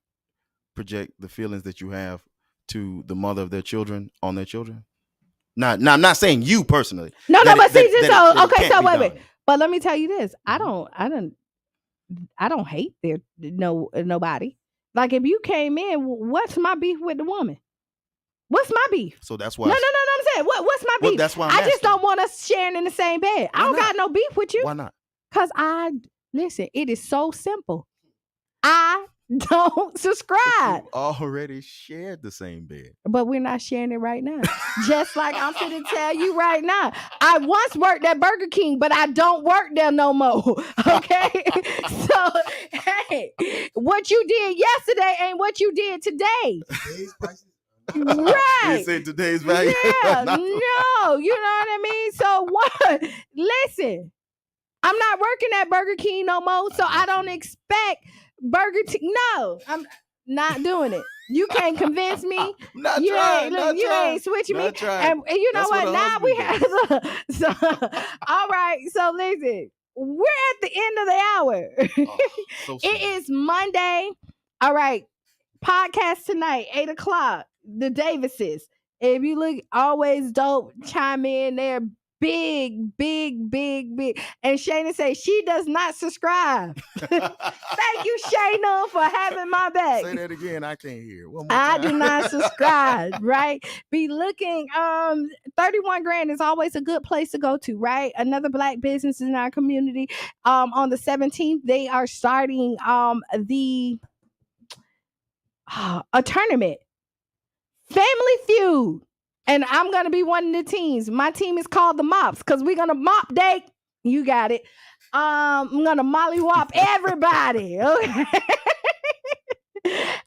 project the feelings that you have to the mother of their children on their children? Now I'm not saying you personally. No, but see, wait. But let me tell you this: I don't hate nobody. Like, if you came in, what's my beef with the woman? What's my beef? So that's why. No. I'm saying, what's my beef? Well, that's why I just don't want us sharing in the same bed. I don't got no beef with you. Why not? Because listen, it is so simple. I don't subscribe. You already shared the same bed. But we're not sharing it right now. Just like I'm going to tell you right now. I once worked at Burger King, but I don't work there no more. Okay? So, hey, what you did yesterday ain't what you did today. Right. You say today's value. Yeah, no, you know what I mean? So what? Listen, I'm not working at Burger King no more, so I don't expect Burger King. No, I'm not doing it. You can't convince me. You ain't switching me. And you know what? Now we have all right. So listen, we're at the end of the hour. It is Monday. All right. Podcast tonight, 8:00. The Davises. If you look always dope, chime in there. Big. And Shayna says she does not subscribe. Thank you, Shayna, for having my back. Say that again. I can't hear. One more I time. do not subscribe, right? Be looking. 31 Grand is always a good place to go to, right? Another Black business in our community. On the 17th, they are starting a tournament, Family Feud. And I'm going to be one of the teams. My team is called the Mops because we're going to mop day. You got it. I'm going to mollywop everybody. Okay.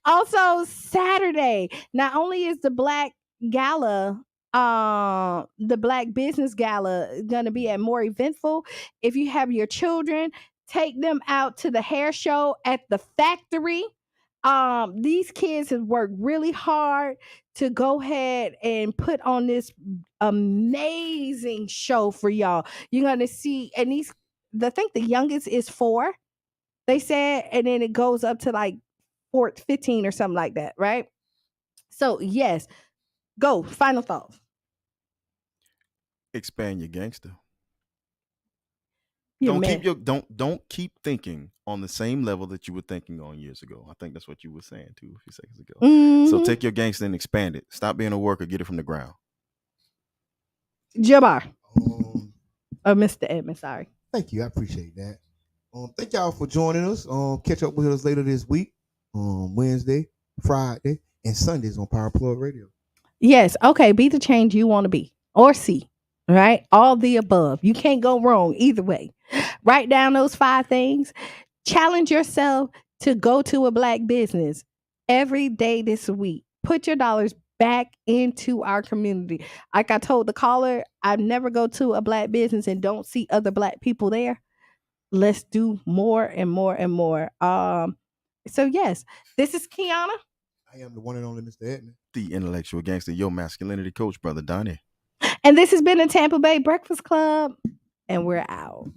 Also, Saturday, not only is the Black Gala, the Black Business Gala going to be at more eventful. If you have your children, take them out to the hair show at the factory. These kids have worked really hard to go ahead and put on this amazing show for y'all. You're gonna see, and I think the youngest is 4, they said, and then it goes up to like 15 or something like that, right? So yes, go. Final thoughts. Expand your gangster. Yeah, Don't keep thinking on the same level that you were thinking on years ago. I think that's what you were saying too a few seconds ago. Mm-hmm. So take your gangster and expand it. Stop being a worker. Get it from the ground. Jabbar. Mr. Edmond, sorry. Thank you. I appreciate that. Thank y'all for joining us. Catch up with us later this week, Wednesday, Friday, and Sundays on Power Plug Radio. Yes. Okay. Be the change you want to be or see. Right? All the above. You can't go wrong either way. Write down those 5 things. Challenge yourself to go to a Black business every day this week. Put your dollars back into our community. Like I told the caller, I never go to a Black business and don't see other Black people there. Let's do more and more and more. So yes, this is Qiana. I am the one and only Mr. Edmond. The intellectual gangster, your masculinity coach, Brother Donnie. And this has been the Tampa Bay Breakfast Club, and we're out.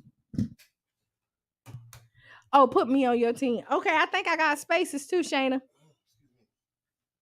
Oh, put me on your team. Okay, I think I got spaces too, Shayna.